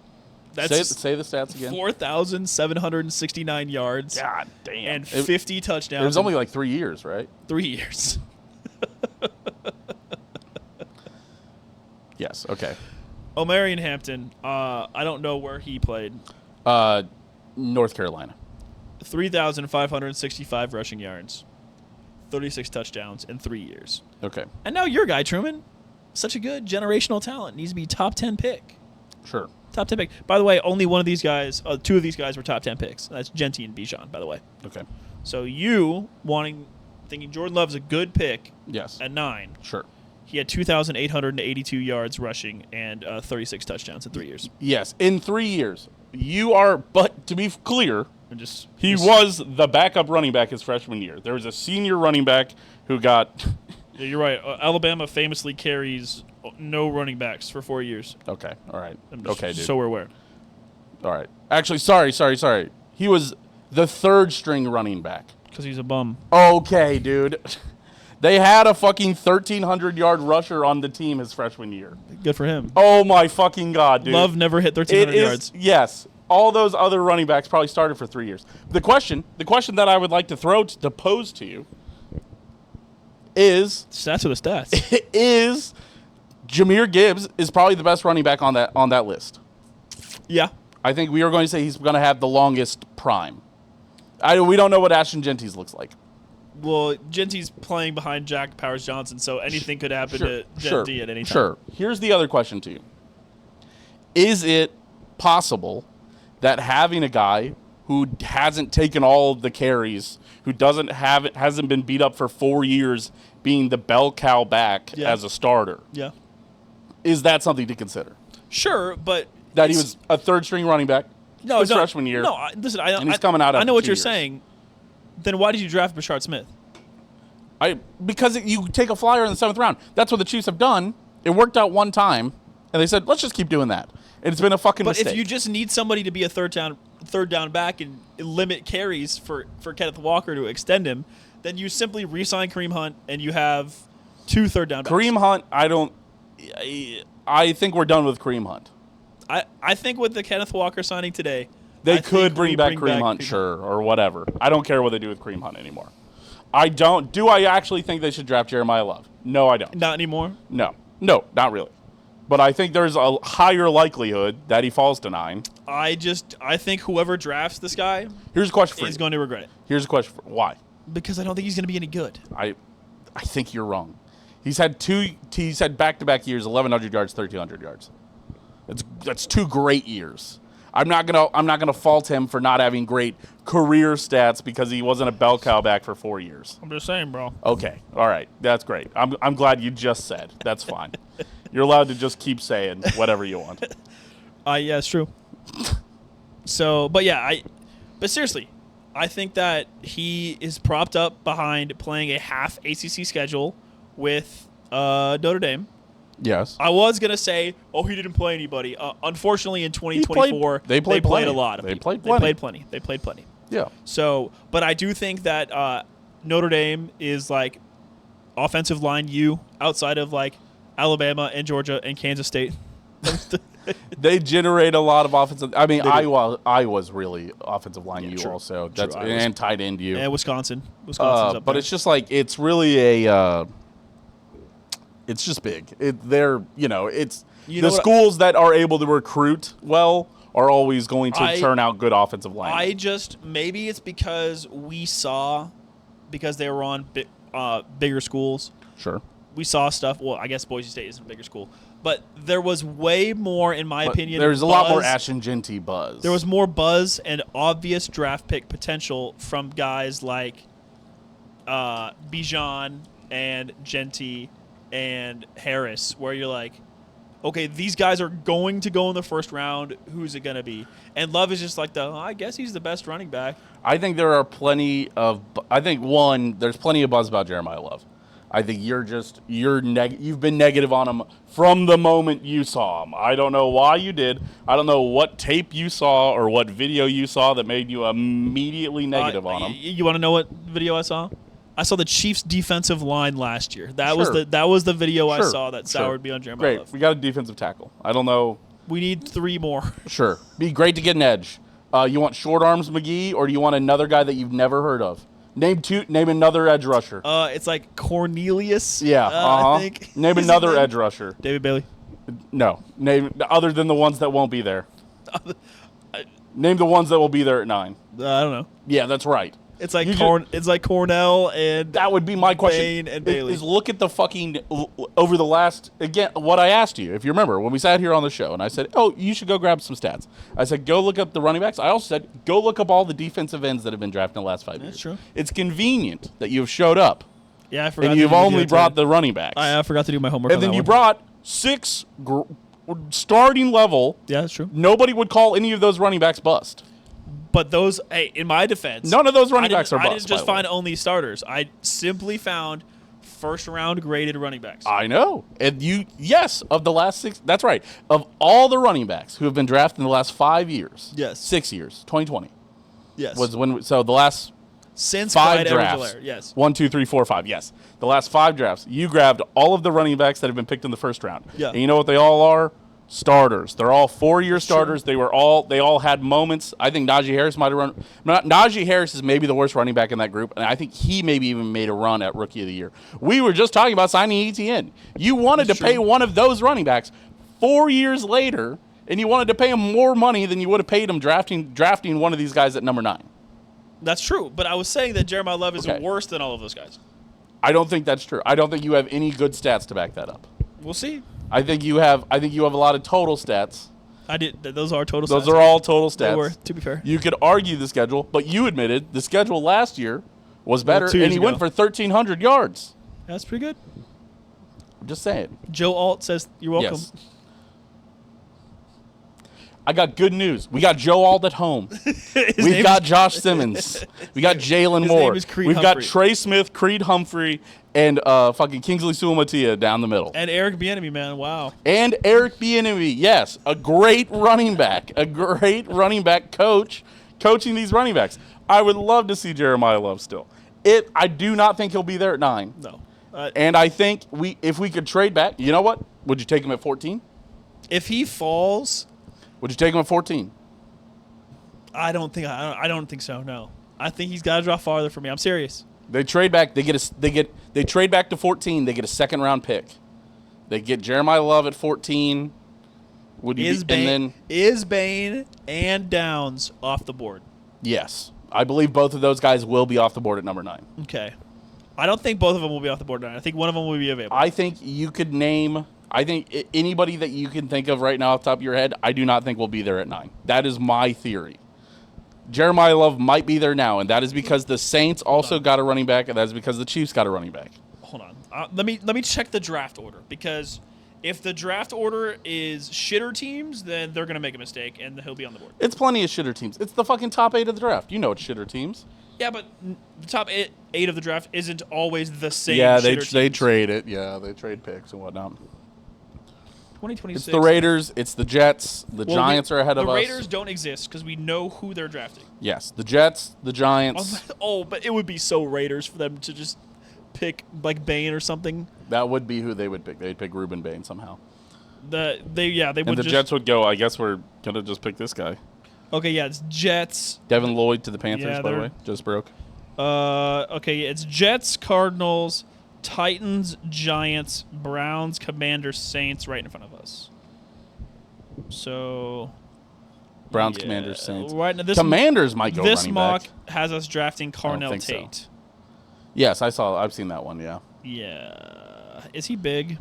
that's say the stats again. 4,769 yards. God damn. And 50 touchdowns. It was only like 3 years, right? 3 years. Yes, okay. Omarion Hampton, I don't know where he played. North Carolina. 3,565 rushing yards, 36 touchdowns in 3 years. Okay. And now your guy, Truman, such a good generational talent, needs to be top 10 pick. Sure. Top 10 pick. By the way, only one of these guys, 2 of these guys were top 10 picks. That's Genty and Bijan, by the way. Okay. So you thinking Jordan Love's a good pick Yes. at 9. Sure. He had 2,882 yards rushing and 36 touchdowns in 3 years. Yes, in 3 years. But to be clear, he was the backup running back his freshman year. There was a senior running back who got... Yeah, you're right. Alabama famously carries no running backs for 4 years. Okay, all right. Okay, dude. So we're aware. All right. Actually, sorry. He was the third string running back. Because he's a bum. Okay, dude. They had a fucking 1,300-yard rusher on the team his freshman year. Good for him. Oh, my fucking God, dude. Love never hit 1,300 yards. Yes. All those other running backs probably started for 3 years. The question that I would like to pose to you is... Stats are the stats. Is Jahmyr Gibbs is probably the best running back on that list. Yeah. I think we are going to say he's going to have the longest prime. We don't know what Ashton Genty's looks like. Well, Genty's playing behind Jack Powers Johnson, so anything could happen to Genty at any time. Sure. Here's the other question to you. Is it possible that having a guy who hasn't taken all of the carries, who hasn't been beat up for 4 years, being the bell cow back as a starter, is that something to consider? Sure, but... That he was a third-string running back his freshman year. No, listen, and he's coming out after I know what 2 you're years. saying. Then why did you draft Brashard Smith? Because you take a flyer in the 7th round. That's what the Chiefs have done. It worked out one time, and they said, let's just keep doing that. And it's been a fucking mistake. But if you just need somebody to be a third down back and limit carries for Kenneth Walker to extend him, then you simply re-sign Kareem Hunt, and you have 2 third down backs. Kareem Hunt, I think we're done with Kareem Hunt. I think with the Kenneth Walker signing today, They could bring back Kareem Hunt, sure, or whatever. I don't care what they do with Kareem Hunt anymore. I don't. Do I actually think they should draft Jeremiyah Love? No, I don't. Not anymore? No, not really. But I think there's a higher likelihood that he falls to 9. I think whoever drafts this guy Here's a question for is you. going to regret it. Here's a question for why? Because I don't think he's going to be any good. I think you're wrong. He's had back-to-back years, 1,100 yards, 1,300 yards. That's 2 great years. I'm not gonna fault him for not having great career stats because he wasn't a bell cow back for 4 years. I'm just saying, bro. Okay, all right, that's great. I'm glad you just said. That's fine. You're allowed to just keep saying whatever you want. Yeah, it's true. So, but seriously, I think that he is propped up behind playing a half ACC schedule with Notre Dame. Yes. I was going to say, he didn't play anybody. Unfortunately, in 2024, they played a lot of people. They played plenty. Yeah. So, but I do think that Notre Dame is like offensive line U outside of like Alabama and Georgia and Kansas State. They generate a lot of offensive. I mean, Iowa's really offensive line U true. also. True, And tight end U. And Wisconsin's up there. But it's just like it's really a. It's just big. The schools that are able to recruit well are always going to turn out good offensive linemen. Maybe it's because because they were on bigger schools. Sure. We saw stuff. Well, I guess Boise State isn't a bigger school, but there was way more, in my opinion. There's a lot more Ashton Genty buzz. There was more buzz and obvious draft pick potential from guys like Bijan and Genty and Harris, where you're like, okay, these guys are going to go in the first round. Who's it going to be? And Love is just like I guess he's the best running back. I think there are plenty of. There's plenty of buzz about Jeremiyah Love. I think you've been negative on him from the moment you saw him. I don't know why you did. I don't know what tape you saw or what video you saw that made you immediately negative on him. You want to know what video I saw? I saw the Chiefs' defensive line last year. That was the video I saw that soured me on Jeremiyah Great. Love. We got a defensive tackle. I don't know. We need 3 more. Sure. Be great to get an edge. You want Short Arms McGee, or do you want another guy that you've never heard of? Name another edge rusher. It's like Cornelius. Yeah. I think. Name another edge rusher. David Bailey. No. Name other than the ones that won't be there. Name the ones that will be there at 9. I don't know. Yeah, that's right. It's like it's like Cornell and that would be my question. Bain and Bailey. Is look at the fucking over the last again. What I asked you, if you remember, when we sat here on the show, and I said, "Oh, you should go grab some stats." I said, "Go look up the running backs." I also said, "Go look up all the defensive ends that have been drafted in the last 5 years." That's true. It's convenient that you have showed up. Yeah, I forgot. And you've only brought the running backs. I forgot to do my homework. And then you brought 6 starting level. Yeah, that's true. Nobody would call any of those running backs bust. But those, in my defense, none of those running backs are bust. I didn't just find only starters. I simply found first-round graded running backs. I know. And of the last 6, that's right. Of all the running backs who have been drafted in the last 5 years. Yes. 6 years, 2020. Yes. So the last since 5 drafts. Yes. 1, 2, 3, 4, 5. Yes. The last 5 drafts, you grabbed all of the running backs that have been picked in the first round. Yeah. And you know what they all are? Starters. They're all 4-year starters. They all had moments. I think Najee Harris might have run. Najee Harris is maybe the worst running back in that group, and I think he maybe even made a run at Rookie of the Year. We were just talking about signing ETN. You wanted to pay one of those running backs 4 years later, and you wanted to pay him more money than you would have paid him drafting one of these guys at number 9. That's true, but I was saying that Jeremiyah Love is worse than all of those guys. I don't think that's true. I don't think you have any good stats to back that up. We'll see. I think you have a lot of total stats. Those are total stats. Those are all total stats. They were, to be fair. You could argue the schedule, but you admitted the schedule last year was better, and he went for 1,300 yards. That's pretty good. I'm just saying. Joe Alt says, you're welcome. Yes. I got good news. We got Joe Alt at home. We've got Josh Simmons. We got Jalen Moore. We've got Trey Smith, Creed Humphrey, and fucking Kingsley Suamatia down the middle. And Eric Bieniemy, man. Wow. And Eric Bieniemy, yes. A great running back. A great running back coach coaching these running backs. I would love to see Jeremiyah Love still. I do not think he'll be there at 9. No. And I think if we could trade back, you know what? Would you take him at 14? If he falls... Would you take him at 14? I don't think so. No, I think he's got to drop farther for me. I'm serious. They trade back. They trade back to 14. They get a second round pick. They get Jeremiyah Love at 14. Is Bane and Downs off the board? Yes, I believe both of those guys will be off the board at number 9. Okay, I don't think both of them will be off the board at 9. I think one of them will be available. I think you could name. I think anybody that you can think of right now off the top of your head, I do not think will be there at 9. That is my theory. Jeremiyah Love might be there now, and that is because the Saints also got a running back, and that is because the Chiefs got a running back. Hold on. Let me check the draft order, because if the draft order is shitter teams, then they're going to make a mistake, and he'll be on the board. It's plenty of shitter teams. It's the fucking top 8 of the draft. You know it's shitter teams. Yeah, but the top 8 of the draft isn't always the same. Yeah, they trade it. Yeah, they trade picks and whatnot. 2026. It's the Raiders. It's the Jets. The Giants are ahead of us. The Raiders don't exist because we know who they're drafting. Yes, the Jets, the Giants. Oh, but it would be so Raiders for them to just pick like Bane or something. That would be who they would pick. They'd pick Ruben Bane somehow. They would. And the Jets would go, I guess we're gonna just pick this guy. Okay, yeah, it's Jets. Devin Lloyd to the Panthers, by the way, just broke. Okay, it's Jets, Cardinals, Titans, Giants, Browns, Commanders, Saints right in front of us. So Browns, Commanders, Saints. Right now, Commanders might go running back. This mock has us drafting Carnell Tate. So. Yes, I've seen that one, yeah. Yeah. Is he big?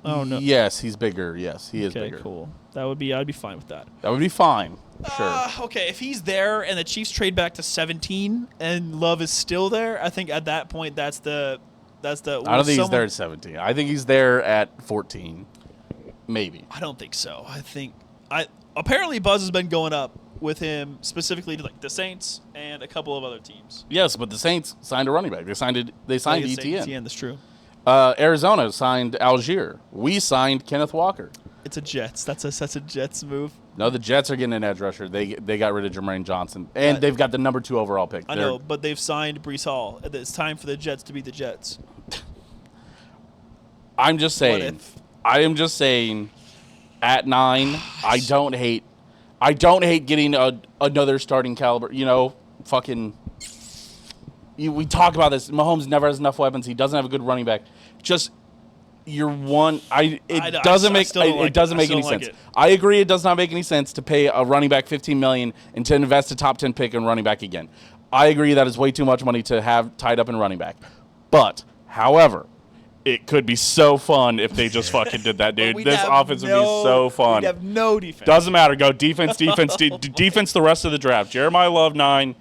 Oh, no. Yes, he's bigger. Yes, he is bigger. Okay, cool. I'd be fine with that. That would be fine. Sure. Okay, if he's there and the Chiefs trade back to 17 and Love is still there, I think at that point that's the. I don't think he's there at 17. I think he's there at 14, maybe. I don't think so. Apparently Buzz has been going up with him specifically to like the Saints and a couple of other teams. Yes, but the Saints signed a running back. They signed ETN. ETN, that's true. Arizona signed Algier. We signed Kenneth Walker. It's a Jets. That's a Jets move. No, the Jets are getting an edge rusher. They got rid of Jermaine Johnson, and they've got the number 2 overall pick. I know, but they've signed Breece Hall. It's time for the Jets to be the Jets. I'm just saying. I am just saying. At 9, I don't hate getting another starting caliber. You know, fucking. We talk about this. Mahomes never has enough weapons. He doesn't have a good running back. Just. It doesn't make any sense. I agree, it does not make any sense to pay a running back $15 million and to invest a top 10 pick in running back again. I agree that is way too much money to have tied up in running back. But, however, it could be so fun if they just fucking did that, dude. This offense would be so fun. We'd have no defense. Doesn't matter. Go defense the rest of the draft. Jeremiyah Love 9.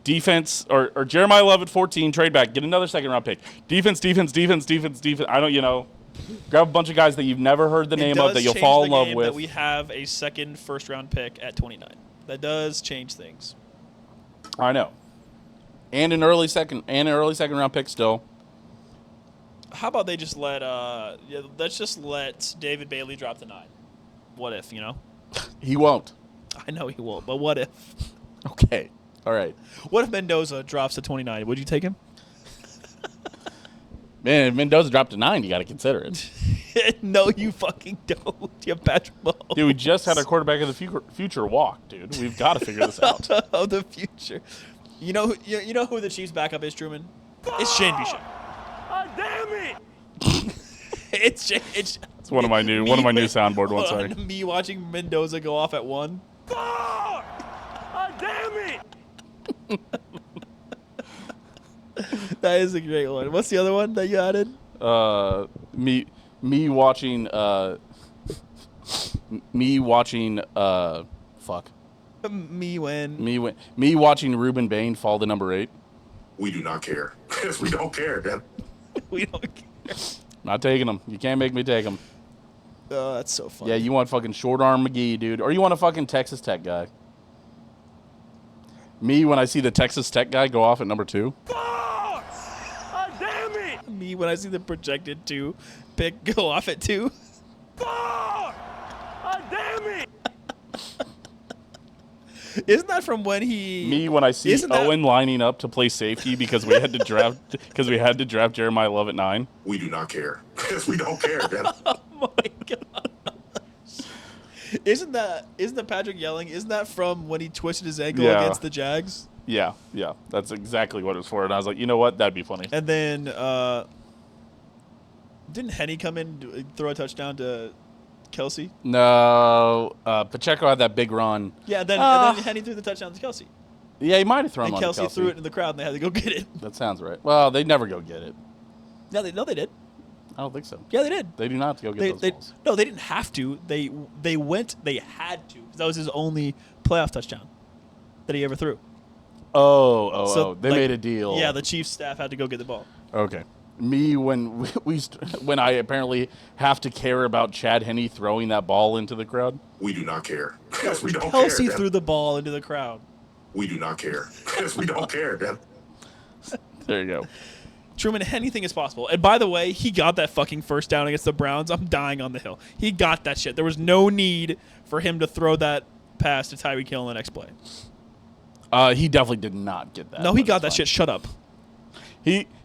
Defense or Jeremiyah Love at 14, trade back, get another second round pick. Defense. I don't, grab a bunch of guys that you've never heard the name of that you'll fall in love with. That we have a second first round pick at 29. That does change things. I know. And an early second round pick still. How about they just let's just let David Bailey drop to 9. What if, you know? He won't. I know he won't, but what if? Okay. All right. What if Mendoza drops to 29? Would you take him? Man, if Mendoza dropped to 9, you got to consider it. No, you fucking don't. You have Patrick Mahomes. Dude, we just had our quarterback of the future walk, dude. We've got to figure this out. Of the future. You know who the Chiefs' backup is, Truman? It's Shane Bishop. Damn it! It's one of my new soundboard ones. Sorry. Me watching Mendoza go off at 1. Damn it! That is a great one. What's the other one that you added? Me watching fuck. Me watching Ruben Bane fall to number 8. We do not care. We don't care. We don't care. Not taking him. You can't make me take him. Oh, that's so funny. Yeah, you want fucking short arm McGee, dude, or you want a fucking Texas Tech guy. Me when I see the Texas Tech guy go off at number 2. Damn it! Me when I see the projected 2 pick go off at 2. Damn it! Isn't that from when he? Me when I see Owen lining up to play safety because we had to draft Jeremiyah Love at 9. We do not care. We don't care. Oh my god! Isn't the Patrick yelling? Isn't that from when he twisted his ankle Yeah. against the Jags? Yeah. That's exactly what it was for. And I was like, you know what? That'd be funny. And then didn't Henny come in and throw a touchdown to Kelsey? No. Pacheco had that big run. Yeah, and then Henny threw the touchdown to Kelsey. Yeah, he might have thrown And one Kelsey to Kelsey. threw it in the crowd, and they had to go get it. That sounds right. Well, they never go get it. No, they did. I don't think so. Yeah, they did. They do not go get those balls. No, they didn't have to. They went. They had to, because that was his only playoff touchdown that he ever threw. So they like, made a deal. Yeah, the Chiefs staff had to go get the ball. Okay. Me, when when I apparently have to care about Chad Henne throwing that ball into the crowd. We do not care. We don't Kelsey care. threw the ball into the crowd. We do not care. We don't care. There you go. Truman, anything is possible. And by the way, he got that fucking first down against the Browns. I'm dying on the hill. He got that shit. There was no need for him to throw that pass to Tyreek Hill in the next play. He definitely did not get that. No, he got that shit. Shut up.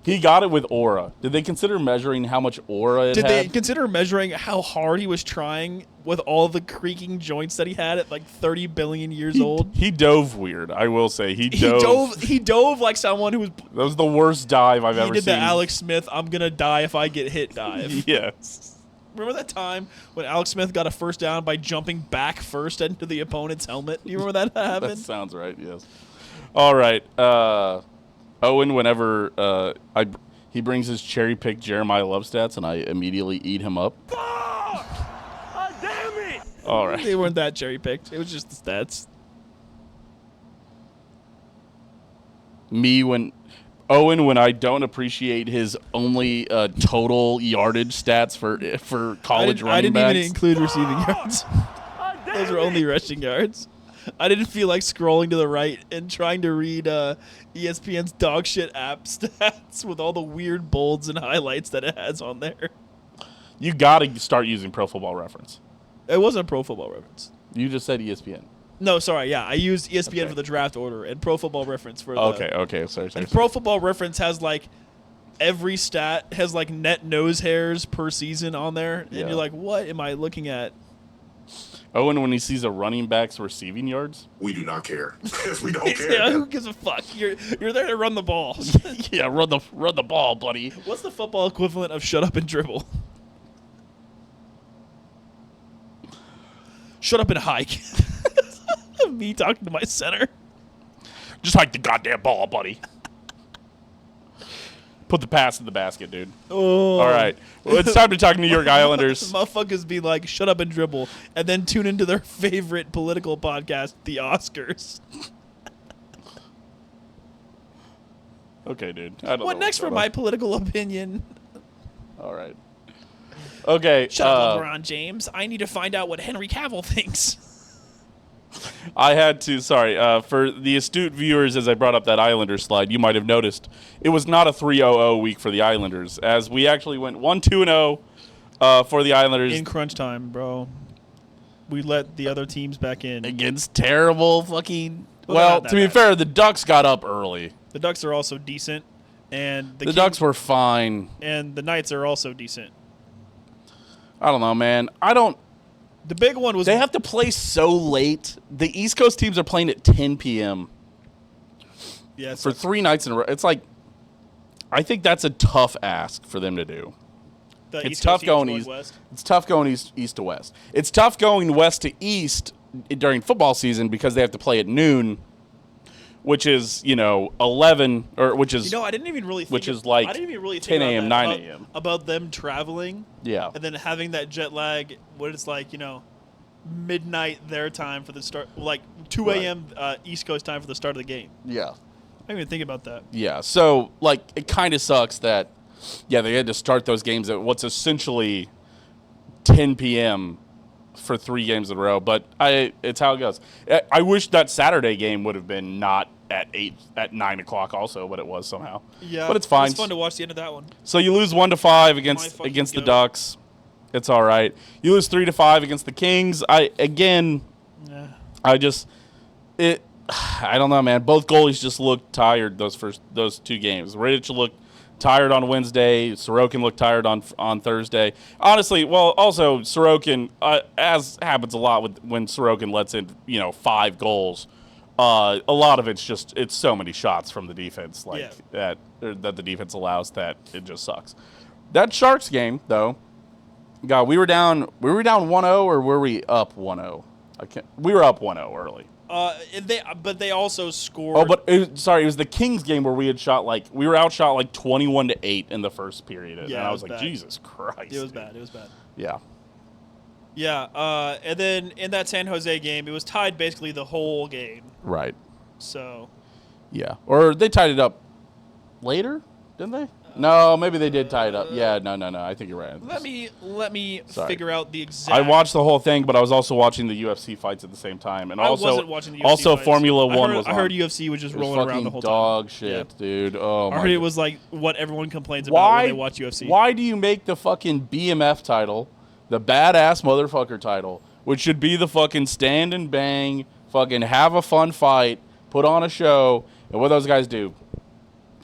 He got it with aura. Did they consider measuring how much aura it Did had? they consider measuring how hard he was trying with all the creaking joints that he had at like 30 billion years old? He dove weird, I will say. He dove like someone who was. That was the worst dive I've He ever did seen. the Alex Smith, I'm going to die if I get hit dive. Yes. Remember that time when Alex Smith got a first down by jumping back first into the opponent's helmet? Do you remember that happened? That sounds right, yes. All right. Owen, whenever he brings his cherry-picked Jeremiyah Love stats, and I immediately eat him up. Fuck! Damn it! All right. They weren't that cherry-picked. It was just the stats. Owen, when I don't appreciate his only total yardage stats for college running backs. I didn't even include receiving yards. Those were only rushing yards. I didn't feel like scrolling to the right and trying to read ESPN's dog shit app stats with all the weird bolds and highlights that it has on there. You got to start using Pro Football Reference. It wasn't Pro Football Reference. You just said ESPN. No, sorry. Yeah, I used ESPN Okay. for the draft order and Pro Football Reference for the... Okay. Sorry. And Pro Football Reference has like every stat has like net nose hairs per season on there, and Yeah. you're like, what am I looking at? Owen, when he sees a running back's receiving yards. We do not care. We don't care. Yeah, who gives a fuck? You're there to run the ball. Yeah, run the ball, buddy. What's the football equivalent of shut up and dribble? Shut up and hike. Me talking to my center. Just hike the goddamn ball, buddy. Put the pass in the basket, dude. Oh. All right. Well, it's time to talk New York Islanders. Motherfuckers be like, shut up and dribble, and then tune into their favorite political podcast, The Oscars. Okay, dude. I don't What know next for going my on. political opinion? All right. Okay. Shut up, LeBron James. I need to find out what Henry Cavill thinks. I had to, for the astute viewers, as I brought up that Islanders slide, you might have noticed it was not a 3-0-0 week for the Islanders, as we actually went 1-2-0 for the Islanders. In crunch time, bro. We let the other teams back in. Against terrible fucking... Well, Well, not that to be bad. fair, the Ducks got up early. The Ducks are also decent, and The Ducks were fine. and the Knights are also decent. I don't know, man. The big one was They have to play so late. The East Coast teams are playing at 10 p.m. for 3 nights in a row. It's like, I think that's a tough ask for them to do. It's tough going east. West. It's tough going east to west. It's tough going west to east during football season because they have to play at noon, which is 11 or which is I didn't even really think which is like I didn't even really 10 think a.m., about 9 that, a.m. about them traveling. Yeah. And then having that jet lag, what it's like, midnight their time for the start, like 2 a.m. East Coast time for the start of the game. Yeah. I didn't even think about that. Yeah. So like it kind of sucks that they had to start those games at what's essentially 10 p.m. for 3 games in a row, but it's how it goes. I wish that Saturday game would have been not at 9 o'clock also, but it was somehow. Yeah, but it's fine. It's fun to watch the end of that one. So you lose 1-5 fucking against the goat. Ducks. It's all right. You lose 3-5 against the Kings. I don't know, man. Both goalies just looked tired those 2 games. Rittich looked tired on Wednesday. Sorokin looked tired on Thursday. Honestly, well, also Sorokin, as happens a lot when Sorokin lets in 5 goals. A lot of it's so many shots from the defense that the defense allows that it just sucks. That Sharks game though, God, we were down 1-0 or were we up 1-0? We were up 1-0 early. But they also scored. Oh, but it was the Kings game where we were outshot 21-8 in the first period, and I was like, bad. Jesus Christ, it was bad. It was bad. Yeah. Yeah, and then in that San Jose game, it was tied basically the whole game. Right. So. Yeah, or they tied it up later, didn't they? No, maybe they did tie it up. Yeah, no. I think you're right. Let me figure out the exact. I watched the whole thing, but I was also watching the UFC fights at the same time, and I wasn't watching the UFC fights. Formula One was on. I heard UFC was just rolling around the whole time. Dog shit, dude. Oh my. I heard it was like what everyone complains about when they watch UFC. Why do you make the fucking BMF title the badass motherfucker title, which should be the fucking stand and bang, fucking have a fun fight, put on a show, and what those guys do?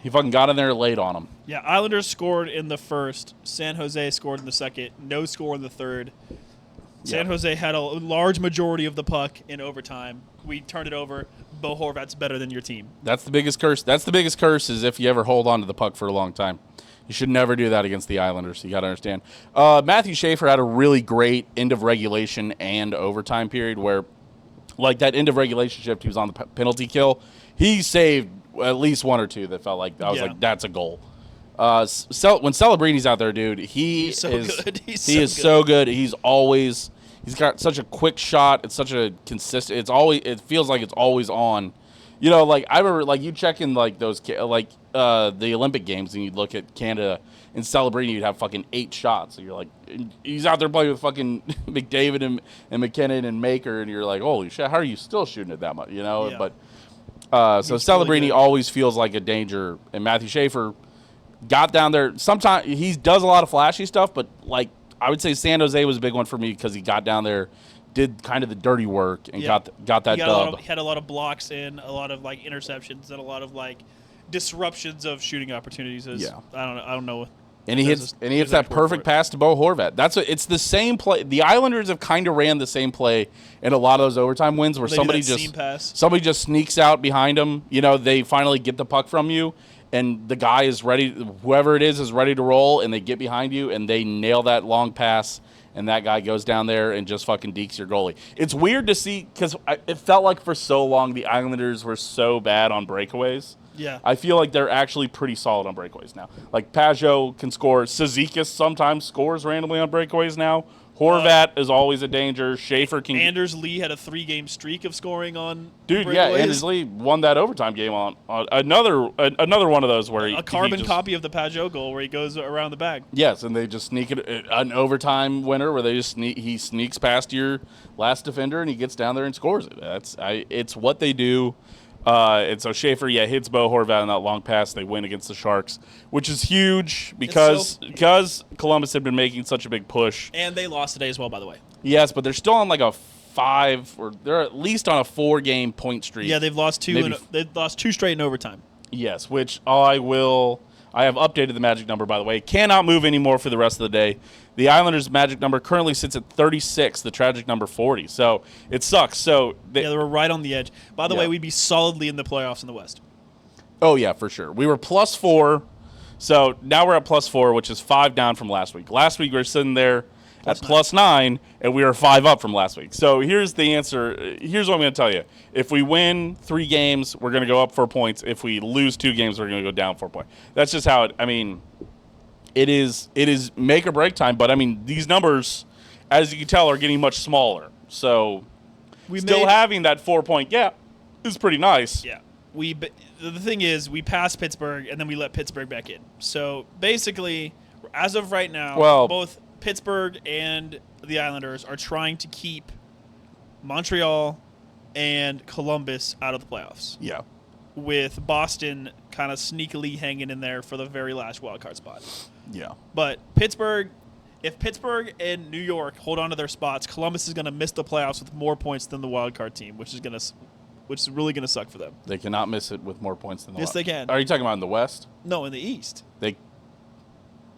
He fucking got in there late on them. Yeah, Islanders scored in the first. San Jose scored in the second. No score in the third. San Jose had a large majority of the puck in overtime. We turned it over. Bo Horvat's better than your team. That's the biggest curse. That's the biggest curse is if you ever hold on to the puck for a long time. You should never do that against the Islanders. You got to understand. Matthew Schaefer had a really great end of regulation and overtime period where, like that end of regulation shift, he was on the penalty kill. He saved at least one or two that felt like I was like, that's a goal. When Celebrini's out there, dude, he's so good. He is so good. He's got such a quick shot. It's such a consistent. It feels like it's always on. Like I remember, like you check in like those the Olympic Games and you'd look at Canada and Celebrini, you'd have fucking 8 shots. So you're like, he's out there playing with fucking McDavid and McKinnon and Maker, and you're like, holy shit, how are you still shooting it that much? Yeah. But so Celebrini really always feels like a danger, and Matthew Schaefer got down there. Sometimes he does a lot of flashy stuff, but like I would say San Jose was a big one for me because he got down there, did kind of the dirty work, and got that dub. He had a lot of blocks in, a lot of like interceptions, and a lot of like disruptions of shooting opportunities. I don't know. And he hits that perfect pass to Bo Horvat. It's the same play. The Islanders have kind of ran the same play in a lot of those overtime wins where somebody just sneaks out behind them. They finally get the puck from you, and the guy is ready. Whoever it is ready to roll, and they get behind you, and they nail that long pass, and that guy goes down there and just fucking dekes your goalie. It's weird to see because it felt like for so long the Islanders were so bad on breakaways. Yeah. I feel like they're actually pretty solid on breakaways now. Like Pajot can score. Cizikas sometimes scores randomly on breakaways now. Horvat is always a danger. Schaefer can. Anders Lee had a 3-game streak of scoring on. Dude, yeah, Anders Lee won that overtime game on another one of those where a carbon copy of the Pajot goal where he goes around the bag. Yes, and they just sneak it, an overtime winner where they just he sneaks past your last defender and he gets down there and scores it. It's what they do. And so Schaefer, hits Bo Horvat on that long pass. They win against the Sharks, which is huge because Columbus had been making such a big push. And they lost today as well, by the way. Yes, but they're still on like a 5, or they're at least on a 4-game point streak. Yeah, they've lost 2. They've lost 2 straight in overtime. Yes, which I have updated the magic number, by the way. Cannot move anymore for the rest of the day. The Islanders' magic number currently sits at 36, the tragic number 40. So it sucks. So they were right on the edge. By the way, we'd be solidly in the playoffs in the West. Oh, yeah, for sure. We were +4. So now we're at +4, which is 5 down from last week. Last week we were sitting there at +9, and we were 5 up from last week. So here's the answer. Here's what I'm going to tell you. If we win 3 games, we're going to go up 4 points. If we lose 2 games, we're going to go down 4 points. That's just how it is make or break time. But, these numbers, as you can tell, are getting much smaller. So having that 4-point gap is pretty nice. Yeah. The thing is, we passed Pittsburgh, and then we let Pittsburgh back in. So basically, as of right now, both Pittsburgh and the Islanders are trying to keep Montreal and Columbus out of the playoffs. Yeah. With Boston kind of sneakily hanging in there for the very last wildcard spot. Yeah. But if Pittsburgh and New York hold on to their spots, Columbus is going to miss the playoffs with more points than the wildcard team, which is really going to suck for them. They cannot miss it with more points than the Yes, they can. Are you talking about in the West? No, in the East.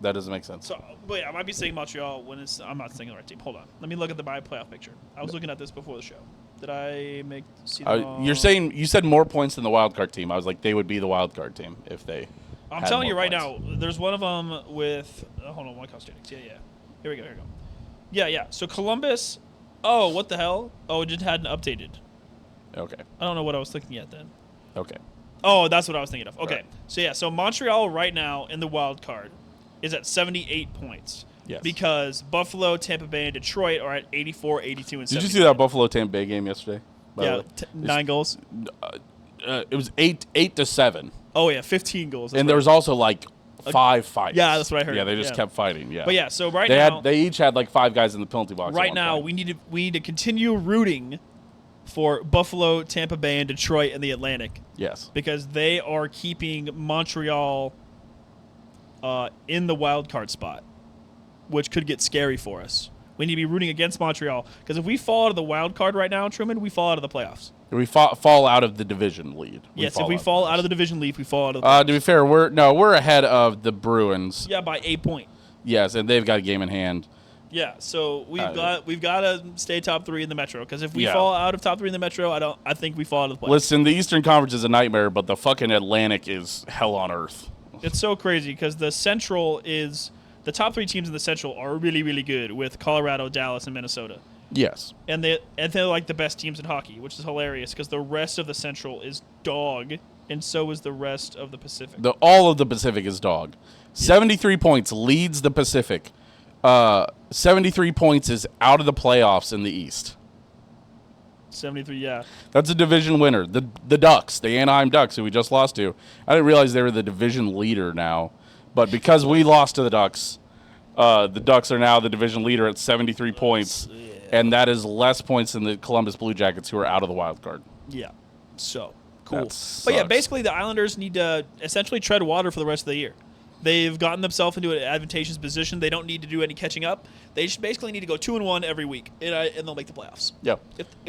That doesn't make sense. So, wait, I might be saying Montreal when it's. I'm not saying the right team. Hold on. Let me look at the playoff picture. I was looking at this before the show. Did I see them all? You're saying you said more points than the wild card team. I was like, they would be the wild card team if they. I'm had telling you more right points. now. There's one of them with. Hold on, one standings. Yeah. Here we go. Yeah. So Columbus. Oh, what the hell? Oh, it just hadn't updated. Okay. I don't know what I was thinking at then. Okay. Oh, that's what I was thinking of. Okay. Right. So Montreal right now in the wild card is at 78 points. Yes. Because Buffalo, Tampa Bay, and Detroit are at 84, 82, and 70. Did you see that Buffalo Tampa Bay game yesterday? by the Yeah, way? 9 goals. It was 8-7, Oh yeah, 15 goals. That's and there right. was also like 5 fights. Yeah, that's what I heard. Yeah, they just Yeah. kept fighting. Yeah. But yeah, so right they now, they each had like 5 guys in the penalty box. at right one now point. we need to continue rooting for Buffalo, Tampa Bay, and Detroit in the Atlantic Yes. because they are keeping Montreal in the wild card spot, which could get scary for us. We need to be rooting against Montreal because if we fall out of the wild card right now, Truman, we fall out of the playoffs. We fall out of the division lead. If we fall out of the division lead, we fall out of the To playoffs. be fair, we're ahead of the Bruins. Yeah, by 8 points. Yes, and they've got a game in hand. Yeah, so we've got to stay top 3 in the Metro because if we Yeah. fall out of top 3 in the Metro, I think we fall out of the playoffs. Listen, the Eastern Conference is a nightmare, but the fucking Atlantic is hell on earth. It's so crazy because the Central is the top 3 teams in the Central are really really good with Colorado, Dallas, and Minnesota, Yes. and they're like the best teams in hockey, which is hilarious because the rest of the Central is dog, and so is the rest of the Pacific. All of the Pacific is dog. 73 points leads the Pacific. 73 points is out of the playoffs in the East. 73, yeah. That's a division winner. The Ducks, the Anaheim Ducks, who we just lost to. I didn't realize they were the division leader now. But because we lost to the Ducks are now the division leader at 73 points. Yeah. And that is less points than the Columbus Blue Jackets, who are out of the wild card. Yeah. So cool. That But yeah, sucks. basically the Islanders need to essentially tread water for the rest of the year. They've gotten themselves into an advantageous position. They don't need to do any catching up. They just basically need to go 2-1 every week, and they'll make the playoffs. Yeah.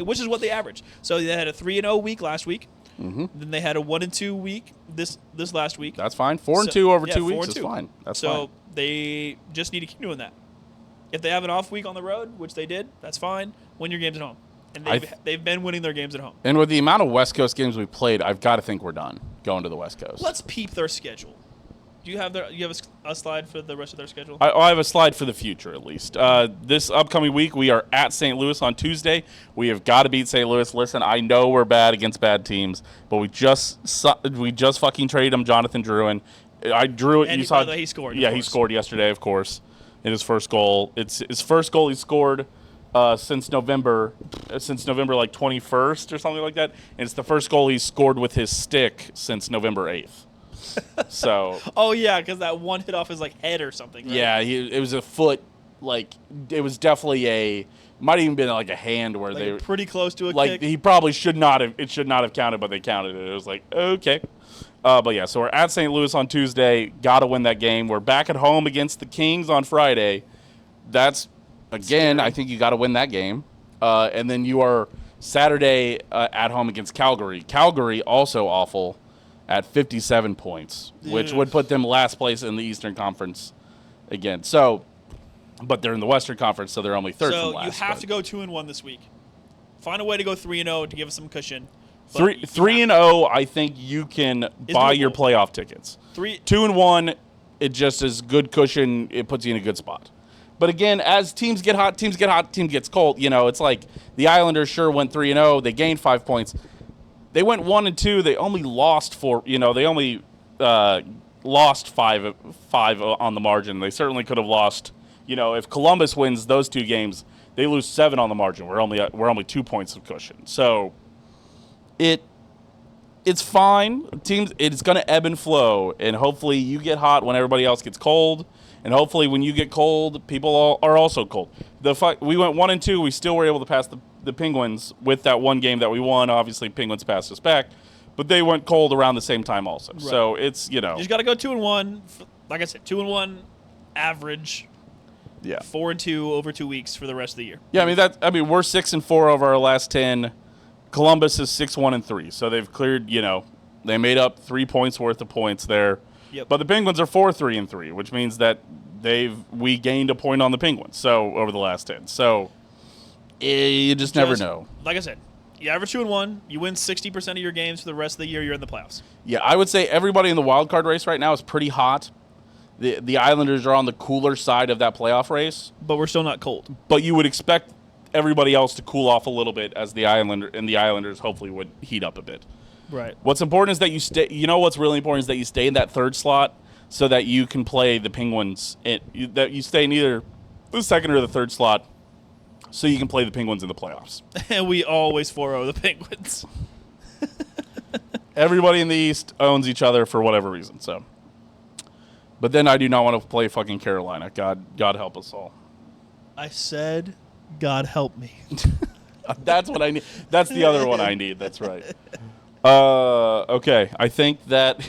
Which is what they average. So they had a 3-0 week last week. Mm-hmm. Then they had a 1-2 week this last week. That's fine. 4-2 over 2 4 weeks and is 2. fine. That's so fine. they just need to keep doing that. If they have an off week on the road, which they did, that's fine. Win your games at home. And they've been winning their games at home. And with the amount of West Coast games we played, I've got to think we're done going to the West Coast. Let's peep their schedule. Do you have a slide for the rest of their schedule? I have a slide for the future, at least. This upcoming week, we are at St. Louis on Tuesday. We have got to beat St. Louis. Listen, I know we're bad against bad teams, but we just fucking traded him, Jonathan Drouin. And by the way, he scored. Yeah, he scored yesterday, of course, in his first goal. It's his first goal he scored since November like 21st or something like that. And it's the first goal he's scored with his stick since November 8th. So. Oh yeah, because that one hit off his head or something. Right? Yeah, it was a foot. It was definitely might have even been like a hand where they pretty close to a kick. He probably should not have. It should not have counted, but they counted it. It was like okay. But yeah, so we're at St. Louis on Tuesday. Got to win that game. We're back at home against the Kings on Friday. That's again. Scary. I think you got to win that game. And then you are Saturday at home against Calgary. Calgary also awful at 57 points, which would put them last place in the Eastern Conference again. So, but they're in the Western Conference, so they're only third from last. So you have to go 2-1 this week. Find a way to go 3-0 to give us some cushion. 3-0, I think you can buy your doable. playoff tickets. 2-1, it just is good cushion. It puts you in a good spot. But again, as teams get hot, team gets cold. It's like the Islanders sure went 3-0. They gained 5 points. They went 1-2. They only lost 4. They only lost five on the margin. They certainly could have lost. If Columbus wins those 2 games, they lose 7 on the margin. We're only 2 points of cushion. So it's fine. It's going to ebb and flow, and hopefully you get hot when everybody else gets cold, and hopefully when you get cold, people are also cold. We went 1-2. We still were able to pass the Penguins with that one game that we won. Obviously, Penguins passed us back, but they went cold around the same time also. Right. So it's You just got to go 2-1. Like I said, 2-1 average. Yeah. 4-2 over 2 weeks for the rest of the year. Yeah, we're 6-4 over our last 10. Columbus is 6-1-3, so they've cleared. They made up 3 points worth of points there. Yep. But the Penguins are 4-3-3, which means that we gained a point on the Penguins. So over the last 10. So you just never know. Like I said, you average 2-1. You win 60% of your games for the rest of the year. You're in the playoffs. Yeah, I would say everybody in the wild card race right now is pretty hot. The Islanders are on the cooler side of that playoff race, But we're still not cold. but you would expect everybody else to cool off a little bit as the Islanders hopefully would heat up a bit. Right. What's important is that you stay. You know what's really important is that you stay in that third slot so that you can play the Penguins. That you stay in either the second or the third slot so you can play the Penguins in the playoffs. And we always 4-0 the Penguins. Everybody in the East owns each other for whatever reason. So, but then I do not want to play fucking Carolina. God help us all. I said, God help me. That's what I need. That's the other one I need. That's right. Okay. I think that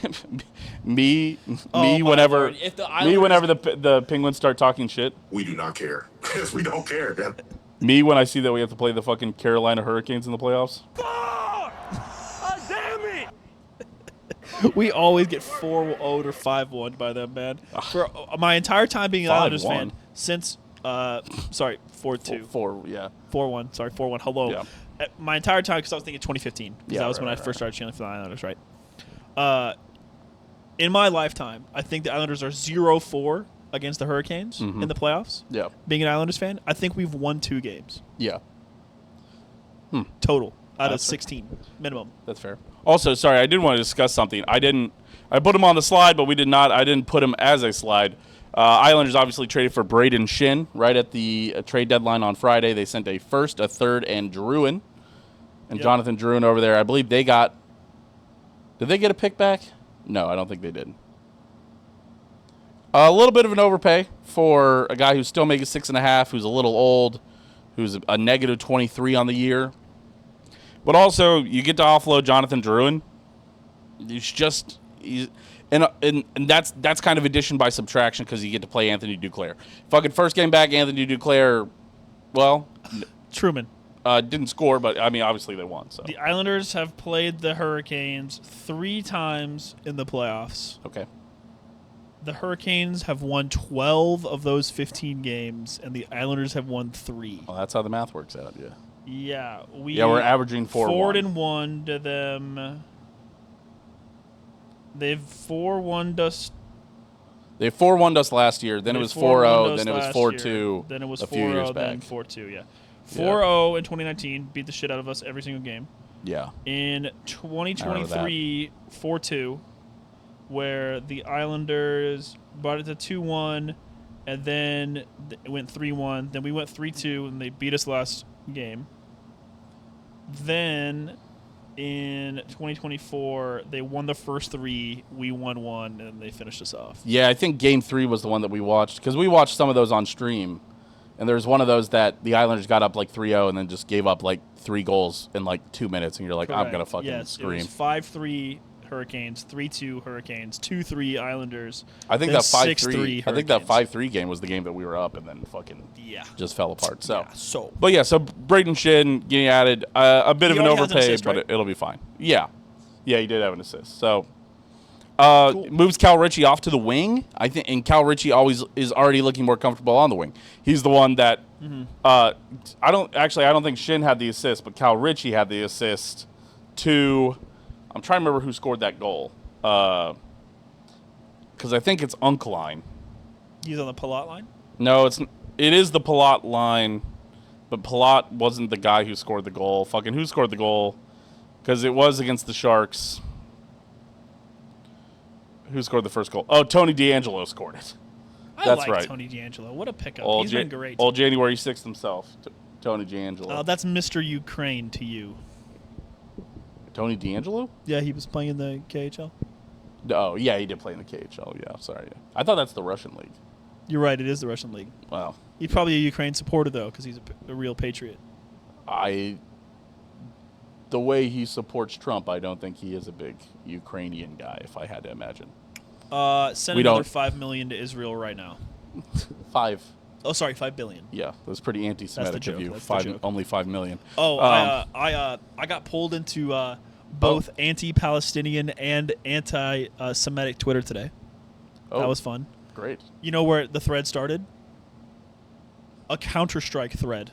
whenever the Penguins start talking shit. We do not care. Because we don't care. Me when I see that we have to play the fucking Carolina Hurricanes in the playoffs. Fuck! Ah, damn it! We always get 4-0 or 5-1 by them, man. For my entire time being an Islanders 5-1. fan, since, 4-2. 4-1. Sorry, 4-1. Hello. Yeah. My entire time, because I was thinking 2015. Because that was when I first started cheering for the Islanders, right? In my lifetime, I think the Islanders are 0-4 against the Hurricanes in the playoffs. Yeah. Being an Islanders fan, I think we've won 2 games Yeah. total out of That's fair. 16 minimum. That's fair. Also, sorry, I did want to discuss something. I put him on the slide, but I didn't put him as a slide. Islanders obviously traded for Braden Shin right at the trade deadline on Friday. They sent a first, a third, and Drouin. And Yep. Jonathan Drouin over there, I believe they got... Did they get a pick back? No, I don't think they did. A little bit of an overpay for a guy who's still making 6.5, who's a little old, who's a negative 23 on the year. But also, you get to offload Jonathan Drouin. And that's kind of addition by subtraction because you get to play Anthony Duclair. Fucking first game back, Anthony Duclair, well, Truman. didn't score, but I mean, obviously they won. So The Islanders have played the Hurricanes 3 times in the playoffs. okay, The Hurricanes have won 12 of those 15 games, and the Islanders have won 3. well, that's how the math works out. Yeah, Yeah, we're averaging 4-1. 4-1 to them. They've 4-1 us. They 4-1 us last year. Then it was 4-0. Then it was 4-2. Then it was a few years 4-0. Then back. 4-2. Yeah, 4-0 in 2019. Beat the shit out of us every single game. Yeah, In 2023, 4-2, where the Islanders brought it to 2-1, and then it went 3-1. Then we went 3-2, and they beat us last game. Then in 2024, they won the first 3. We won 1, and they finished us off. yeah. I think Game 3 was the one that we watched because we watched some of those on stream, and there was one of those that the Islanders got up like 3-0 and then just gave up like 3 goals in like 2 minutes, and you're like, I'm gonna fucking scream. It was 5-3 Hurricanes, 3-2 Hurricanes, 2-3 Islanders. I think then that 5-3. 6-3 I think that Hurricanes. 5-3 game was the game that we were up and then fucking Yeah. just fell apart. So, Yeah, so. but yeah, so Braden Shin getting added, a bit He of an already has an overpay, assist, but right? it'll be fine. Yeah, he did have an assist. So, Cool. moves Cal Ritchie off to the wing. I think, and Cal Ritchie always is already looking more comfortable on the wing. He's the one that I don't think Shin had the assist, but Cal Ritchie had the assist to. I'm trying to remember who scored that goal. Because I think it's Unkline. He's on the Palat line? No, it is the Palat line, but Palat wasn't the guy who scored the goal. Fucking who scored the goal? Because it was against the Sharks. Who scored the first goal? Oh, Tony DeAngelo scored it. That's like right. Tony DeAngelo. What a pickup. Old He's been great. Old January 6th himself, Tony DeAngelo. That's Mr. Ukraine to you. Tony DeAngelo? Yeah, he was playing in the KHL. Oh, yeah, he did play in the KHL. Yeah, sorry. I thought that's the Russian league. You're right. It is the Russian league. Wow. He's probably a Ukraine supporter, though, because he's a real patriot. The way he supports Trump, I don't think he is a big Ukrainian guy, if I had to imagine. Send We another don't- $5 million to Israel right now. 5. Oh, sorry, $5 billion. Yeah, that's pretty anti-Semitic joke, of you. that's the joke. Only 5 million. Oh, I got pulled into both anti-Palestinian and anti-Semitic Twitter today. That was fun. Great. You know where the thread started? A Counter-Strike thread.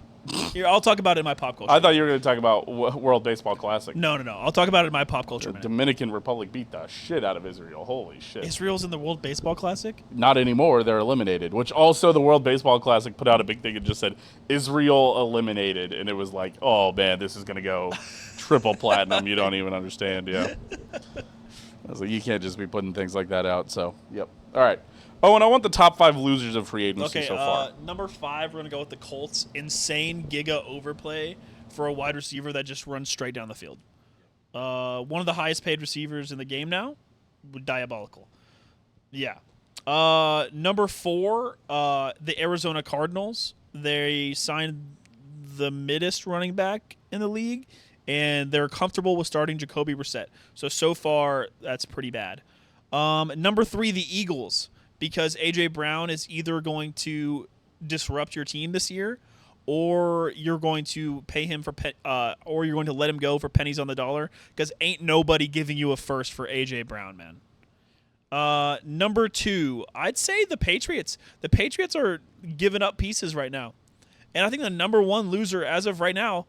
Here, I'll talk about it in my pop culture. I thought you were going to talk about World Baseball Classic. No. I'll talk about it in my pop culture The minute. Dominican Republic beat the shit out of Israel. Holy shit. Israel's in the World Baseball Classic? Not anymore. They're eliminated, which also the World Baseball Classic put out a big thing and just said, Israel eliminated. And it was like, oh, man, this is going to go triple platinum. You don't even understand. Yeah. I was like, you can't just be putting things like that out. So, yep. All right. Oh, and I want the top 5 losers of free agency so far. Number 5, we're going to go with the Colts. Insane giga overplay for a wide receiver that just runs straight down the field. One of the highest paid receivers in the game now. Diabolical. Yeah. Number 4, the Arizona Cardinals. They signed the middest running back in the league, and they're comfortable with starting Jacoby Brissett. So far, that's pretty bad. Number 3, the Eagles. Because A.J. Brown is either going to disrupt your team this year, or you're going to pay him or you're going to let him go for pennies on the dollar. Because ain't nobody giving you a first for A.J. Brown, man. Number 2, I'd say the Patriots. The Patriots are giving up pieces right now, and I think the number 1 loser as of right now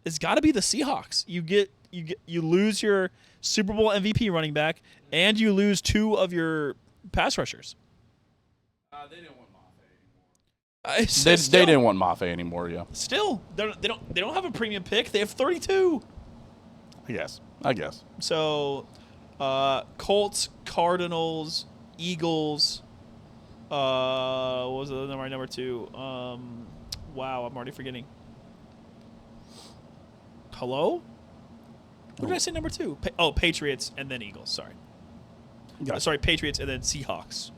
has got to be the Seahawks. You lose your Super Bowl MVP running back, and you lose 2 of your pass rushers. They didn't want Mafe anymore. They didn't want Mafe anymore, yeah. Still, they don't have a premium pick. They have 32. I guess. So, Colts, Cardinals, Eagles. What was the number 2? Wow, I'm already forgetting. Hello? What did I say number 2? Patriots and then Eagles. Sorry. Gotcha. Sorry, Patriots and then Seahawks.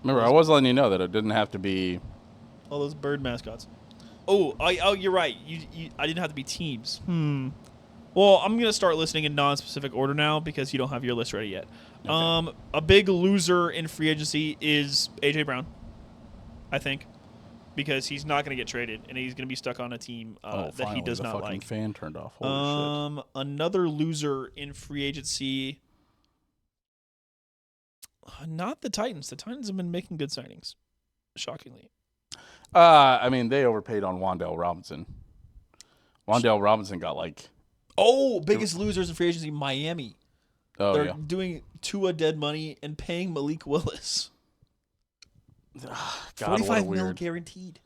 Remember, I was letting you know that it didn't have to be all those bird mascots. Oh, you're right. I didn't have to be teams. Well, I'm gonna start listening in non-specific order now because you don't have your list ready yet. Okay. A big loser in free agency is A.J. Brown, I think, because he's not gonna get traded and he's gonna be stuck on a team that he does not like. Fan turned off. Holy shit. Another loser in free agency. Not the Titans. The Titans have been making good signings, shockingly. I mean, they overpaid on Wan'Dale Robinson. Wan'Dale Robinson got like... biggest losers in free agency, Miami. They're doing Tua dead money and paying Malik Willis. God, $45 million guaranteed.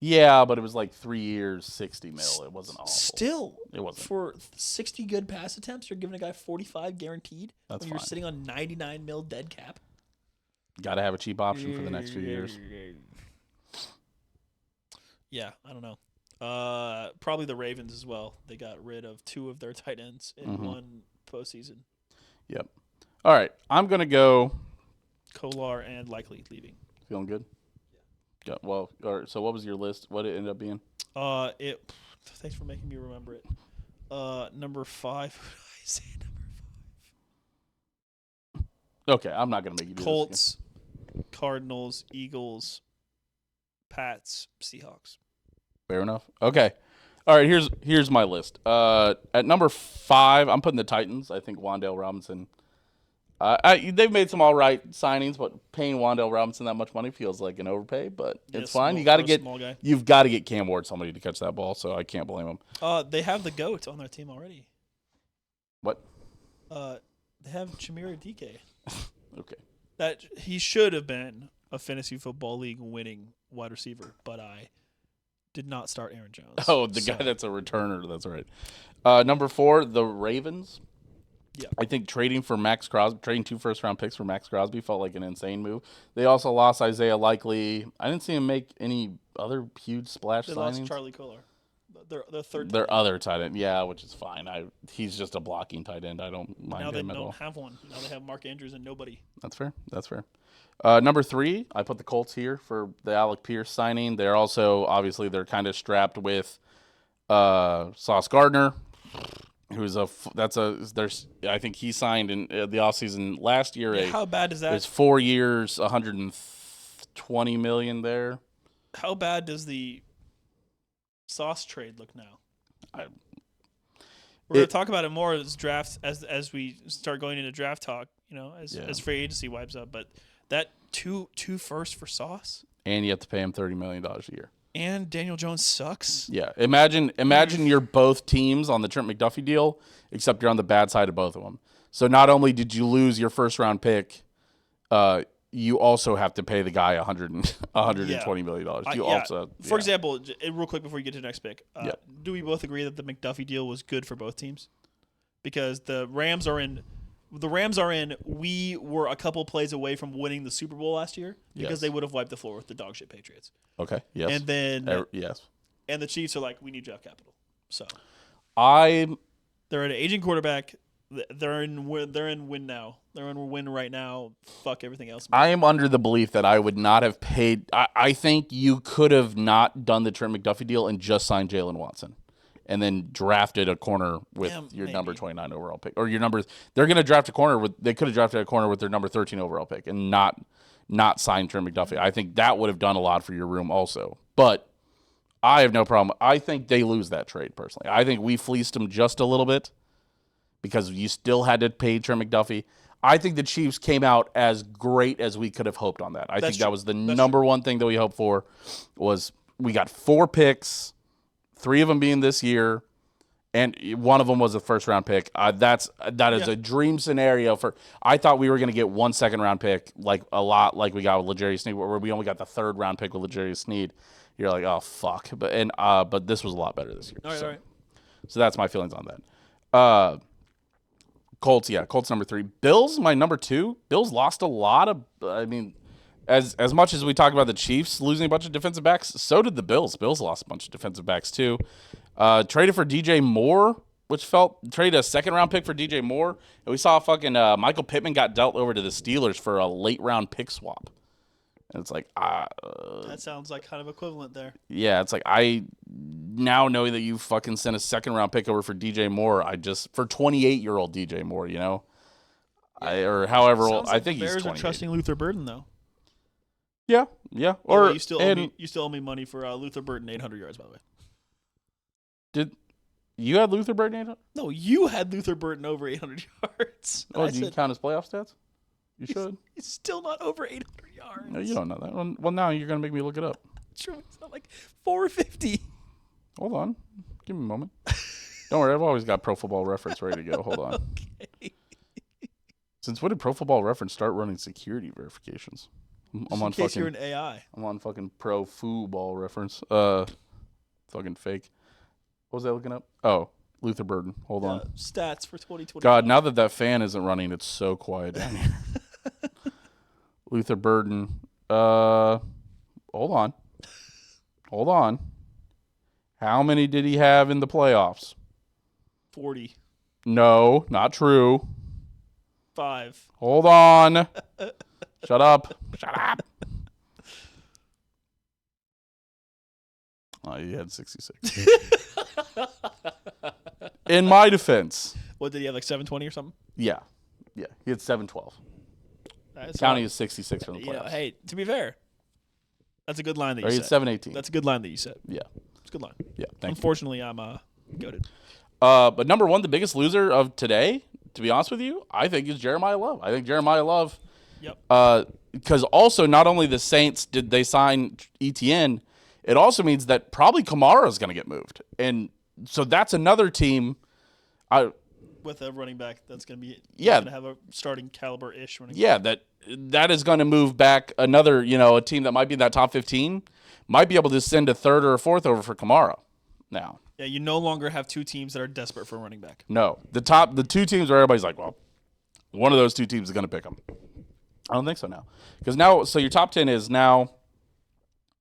Yeah, but it was like 3 years, $60 million. It wasn't awful. Still, it wasn't. For 60 good pass attempts, you're giving a guy 45 guaranteed. That's when fine. You're sitting on $99 million dead cap. Got to have a cheap option for the next few years. Yeah, I don't know. Probably the Ravens as well. They got rid of 2 of their tight ends in one postseason. Yep. All right, I'm gonna go. Kolar and likely leaving. Feeling good. Yeah. Well, so what was your list? What did it end up being? Thanks for making me remember it. Number 5. Who did I say number 5? Okay, I'm not gonna make you do Colts, Cardinals, Eagles, Pats, Seahawks. Fair enough. Okay. All right, here's my list. At number 5, I'm putting the Titans. I think Wan'Dale Robinson. They've made some all right signings, but paying Wan'Dale Robinson that much money feels like an overpay. But it's fine. You've got to get Cam Ward somebody to catch that ball, so I can't blame him. They have the GOAT on their team already. What? They have Chimere DK. Okay. That he should have been a fantasy football league winning wide receiver, but I did not start Aaron Jones. Oh, the guy that's a returner. That's right. Number 4, the Ravens. Yeah. I think trading 2 first-round picks for Max Crosby felt like an insane move. They also lost Isaiah Likely. I didn't see him make any other huge splash signings. They lost Charlie Kolar. Their third. Their other tight end, yeah, which is fine. He's just a blocking tight end. I don't mind now him at all. Now they don't have one. Now they have Mark Andrews and nobody. That's fair. Number 3, I put the Colts here for the Alec Pierce signing. They're also they're kind of strapped with Sauce Gardner, who's I think he signed in the offseason last year. Yeah, how bad is that? It's 4 years, $120 million there. How bad does the Sauce trade look now? We're going to talk about it more as drafts as we start going into draft talk, as free agency wipes up. But that two firsts for Sauce. And you have to pay him $30 million a year. And Daniel Jones sucks. Yeah. Imagine you're both teams on the Trent McDuffie deal, except you're on the bad side of both of them. So not only did you lose your first round pick, you also have to pay the guy $120 million. For example, real quick before you get to the next pick, do we both agree that the McDuffie deal was good for both teams? Because the Rams are in. We were a couple plays away from winning the Super Bowl last year because they would have wiped the floor with the dog shit Patriots. Okay. Yes. And then yes. And the Chiefs are like, we need draft capital. So they're an aging quarterback. They're in win now. They're in win right now. Fuck everything else. I am under the belief that I would not have paid. I think you could have not done the Trent McDuffie deal and just signed Jalen Watson, and then drafted a corner with your number 29 overall pick, or your number. They're going to draft a corner with. They could have drafted a corner with their number 13 overall pick and not signed Trent McDuffie. I think that would have done a lot for your room also. But I have no problem. I think they lose that trade personally. I think we fleeced them just a little bit, because you still had to pay Trent McDuffie. I think the Chiefs came out as great as we could have hoped on that. I think that was the number one thing that we hoped for. Was we got 4 picks, 3 of them being this year, and one of them was a first-round pick. That is a dream scenario for. I thought we were going to get 1 second-round pick, like a lot, like we got with L'Jarius Sneed, where we only got the 3rd-round pick with L'Jarius Sneed. You're like, oh fuck, but this was a lot better this year. All right. So that's my feelings on that. Colts number 3. Bills, my number 2. Bills lost a lot of. I mean, as much as we talk about the Chiefs losing a bunch of defensive backs, so did the Bills. Bills lost a bunch of defensive backs too. Traded for DJ Moore, traded a 2nd-round pick for DJ Moore, and we saw fucking Michael Pittman got dealt over to the Steelers for a late-round pick swap. And it's like, that sounds like kind of equivalent there. Yeah, it's like, I now know that you fucking sent a 2nd-round pick over for DJ Moore. For 28-year-old DJ Moore, or however old. I think he's 28. Bears are trusting Luther Burden though. Yeah. Or you still owe me money for Luther Burden 800 yards, by the way. Did you had Luther Burden 800? No, you had Luther Burden over 800 yards. Oh, do you count his playoff stats? You should. He's still not over 800 yards. No, you don't know that. Well, now you're going to make me look it up. True. It's not like 450. Hold on. Give me a moment. Don't worry. I've always got Pro Football Reference ready to go. Hold on. Okay. Since when did Pro Football Reference start running security verifications? In case you're an AI. I'm on fucking Pro Football Reference. Fucking fake. What was I looking up? Oh, Luther Burden. Hold on. Stats for 2020. God, now that fan isn't running, it's so quiet down here. Luther Burden. Hold on. How many did he have in the playoffs? 40. No, not true. 5. Hold on. Shut up. Oh, he had 66. In my defense. What, did he have, like 720 or something? Yeah. He had 712. Counting is 66 from the playoffs. Hey, to be fair, that's a good line that you said. He had 718. That's a good line that you said. Yeah. It's a good line. Yeah, thank Unfortunately, I'm goated. But number 1, the biggest loser of today, to be honest with you, I think is Jeremiyah Love. I think Jeremiyah Love. Yep. Because also, not only the Saints did they sign ETN, it also means that probably Kamara is going to get moved. And so that's another team. With a running back that's going to be going to have a starting caliber-ish running back. That is going to move back another, a team that might be in that top 15, might be able to send a 3rd or a 4th over for Kamara now. Yeah, you no longer have 2 teams that are desperate for a running back. No. The 2 teams where everybody's like, well, one of those 2 teams is going to pick them. I don't think so now. Because now, so your top 10 is now,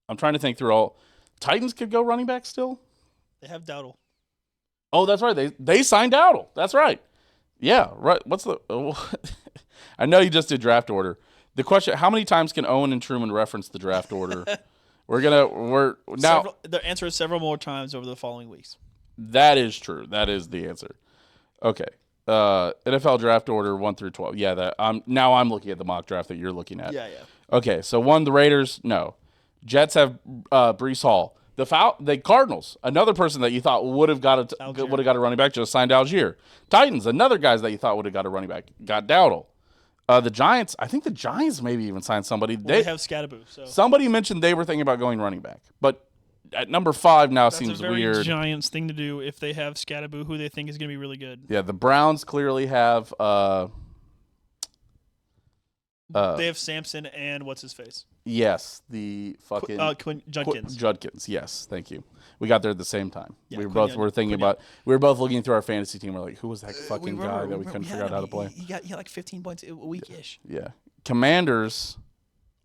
I'm trying to think through all. Titans could go running back still? They have Dowdle. Oh, that's right. They signed Dowdle. That's right. Yeah, right. What's the I know you just did draft order. The question, how many times can Owen and Truman reference the draft order? The answer is several more times over the following weeks. That is true. That is the answer. Okay. NFL draft order 1 through 12. Yeah, now I'm looking at the mock draft that you're looking at. Yeah. Okay, so 1, the Raiders, no. Jets have Breece Hall. The Cardinals, another person that you thought would have got a running back, just signed Algier. Titans, another guys that you thought would have got a running back, got Dowdle. The Giants, I think the Giants maybe even signed somebody. They have Scadaboo. So somebody mentioned they were thinking about going running back, but at number 5 now seems that's a very weird. Giants thing to do if they have Scadaboo, who they think is going to be really good. Yeah, the Browns clearly have. They have Sampson and what's his face? Yes, the fucking Judkins. Judkins. Yes, thank you. We got there at the same time. Yeah, We were both looking through our fantasy team. We're like, who was that fucking guy that we couldn't figure out how to play? He got like 15 points a week-ish. Yeah. Commanders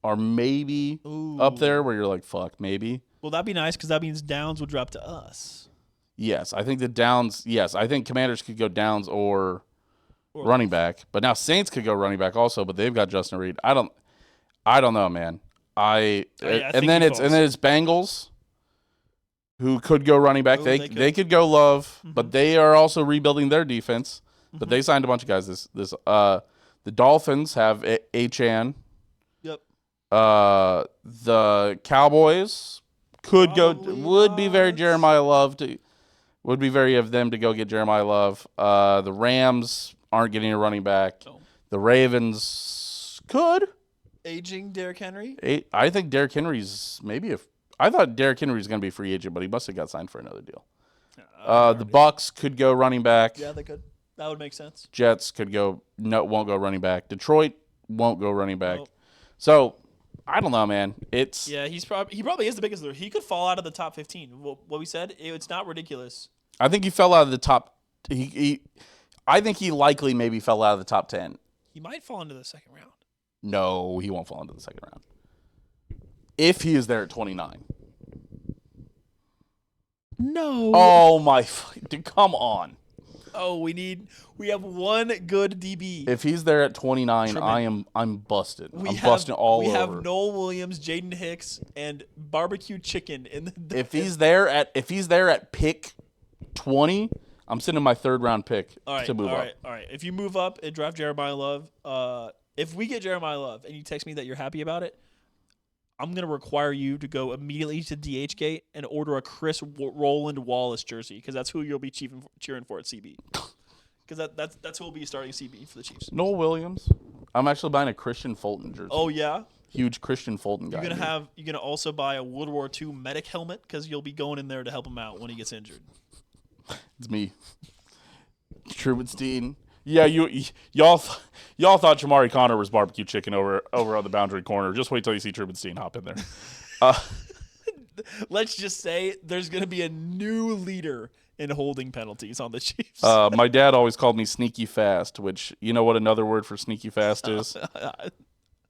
are maybe up there where you're like, fuck, maybe. Well, that'd be nice because that means Downs will drop to us. Yes, I think the Downs. Yes, I think Commanders could go Downs or running back. But now Saints could go running back also, but they've got Justin Reed. I don't know, man. And then it's Bengals who could go running back. They could go Love, but they are also rebuilding their defense. But they signed a bunch of guys. The Dolphins have Achan. Yep. The Cowboys would be very Jeremiyah Love would be very of them to go get Jeremiyah Love. The Rams aren't getting a running back. No. The Ravens could. Aging Derrick Henry? I think Derrick Henry's I thought Derrick Henry was going to be a free agent, but he must have got signed for another deal. The Bucks could go running back. Yeah, they could. That would make sense. Jets won't go running back. Detroit won't go running back. Nope. So I don't know, man. He probably is the biggest loser. He could fall out of the top 15. What we said, it's not ridiculous. I think he fell out of the top. I think he likely maybe fell out of the top 10. He might fall into the second round. No, he won't fall into the second round. If he is there at 29. No. Oh my! Dude, come on. Oh, we have one good DB. If he's there at 29, I'm busted. I'm busting all over. We have Noel Williams, Jaden Hicks, and barbecue chicken in the. If he's there at pick 20, I'm sending my 3rd round pick to move up. All right. If you move up and draft Jeremiyah Love, if we get Jeremiyah Love and you text me that you're happy about it, I'm going to require you to go immediately to DHgate and order a Chris Roland Wallace jersey because that's who you'll be cheering for at CB. Because that's who will be starting CB for the Chiefs. Noel Williams. I'm actually buying a Christian Fulton jersey. Oh yeah, huge Christian Fulton guy. You're gonna also buy a World War II medic helmet because you'll be going in there to help him out when he gets injured. It's me, Trubenstein. Yeah, y'all thought Shamari Connor was barbecue chicken over on the boundary corner. Just wait till you see Trubenstein hop in there. Let's just say there's going to be a new leader in holding penalties on the Chiefs. My dad always called me sneaky fast, which you know what another word for sneaky fast is?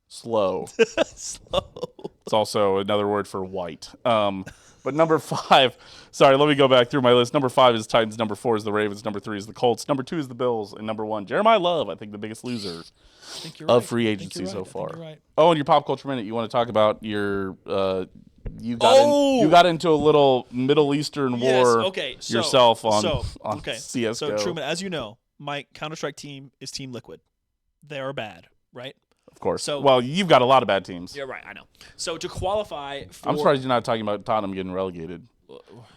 Slow. Slow. It's also another word for white. But number 5, sorry, let me go back through my list. Number 5 is Titans. Number 4 is the Ravens. Number 3 is the Colts. Number 2 is the Bills. And number 1, Jeremiyah Love, I think the biggest loser of free agency so far. Right. Oh, and your pop culture minute, you want to talk about your you got into a little Middle Eastern war yourself on CSGO. So Truman, as you know, my Counter-Strike team is Team Liquid. They are bad, right? Of course. Well, you've got a lot of bad teams. Yeah, right. I know. So to qualify for... I'm surprised you're not talking about Tottenham getting relegated.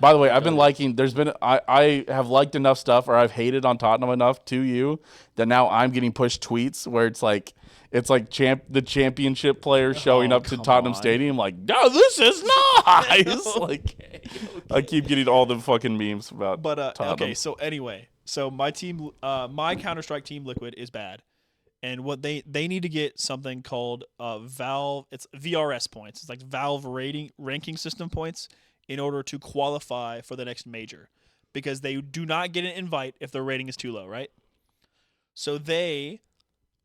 By the way, I've been liking... I have liked enough stuff, or I've hated on Tottenham enough to you, that now I'm getting pushed tweets where it's like the championship players showing up to Tottenham Stadium like, no, this is nice. Okay. I keep getting all the fucking memes about Tottenham. Okay, so anyway. So my team, my Counter-Strike team Liquid is bad. And what they need to get something called Valve. It's VRS points. It's like Valve ranking system points in order to qualify for the next major, because they do not get an invite if their rating is too low, right? So they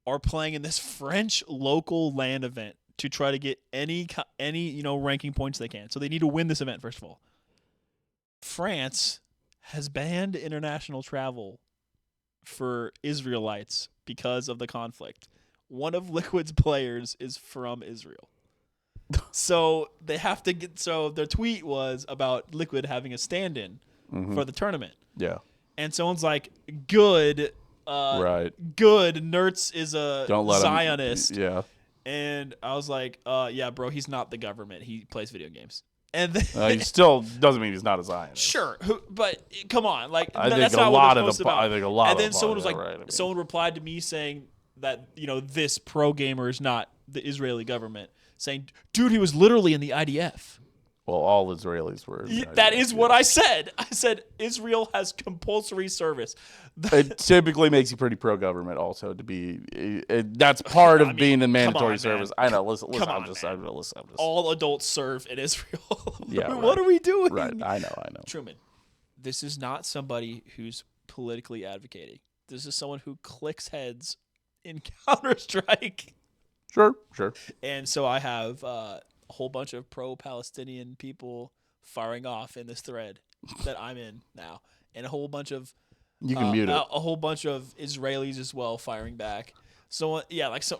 are playing in this French local LAN event to try to get any ranking points they can. So they need to win this event first of all. France has banned international travel for Israelites because of the conflict. One of Liquid's players is from Israel. So they have to get. So their tweet was about Liquid having a stand-in for the tournament. Yeah. And someone's like, good. Right. Good. Nertz is a Zionist. Yeah. And I was like, yeah, bro, he's not the government. He plays video games. And then, He still doesn't mean he's not a Zionist. sure, but come on, like I think that's a not lot what of it's the. about. I think a lot. And then of someone was yeah, like, right, I mean, someone replied to me saying that this pro gamer is not the Israeli government, saying, dude, he was literally in the IDF. well, all Israelis were. That is what I said. I said Israel has compulsory service. It typically makes you pretty pro-government, also to be. That's part of being in mandatory on, service. man. I know. Listen, Come I'm on, just. man. I'm just. All adults serve in Israel. Yeah, What right. are we doing? Right. I know. Truman, this is not somebody who's politically advocating. This is someone who clicks heads in Counter-Strike. Sure. And so I have a whole bunch of pro-Palestinian people firing off in this thread that I'm in now, and a whole bunch of You can mute it. a whole bunch of Israelis as well firing back. So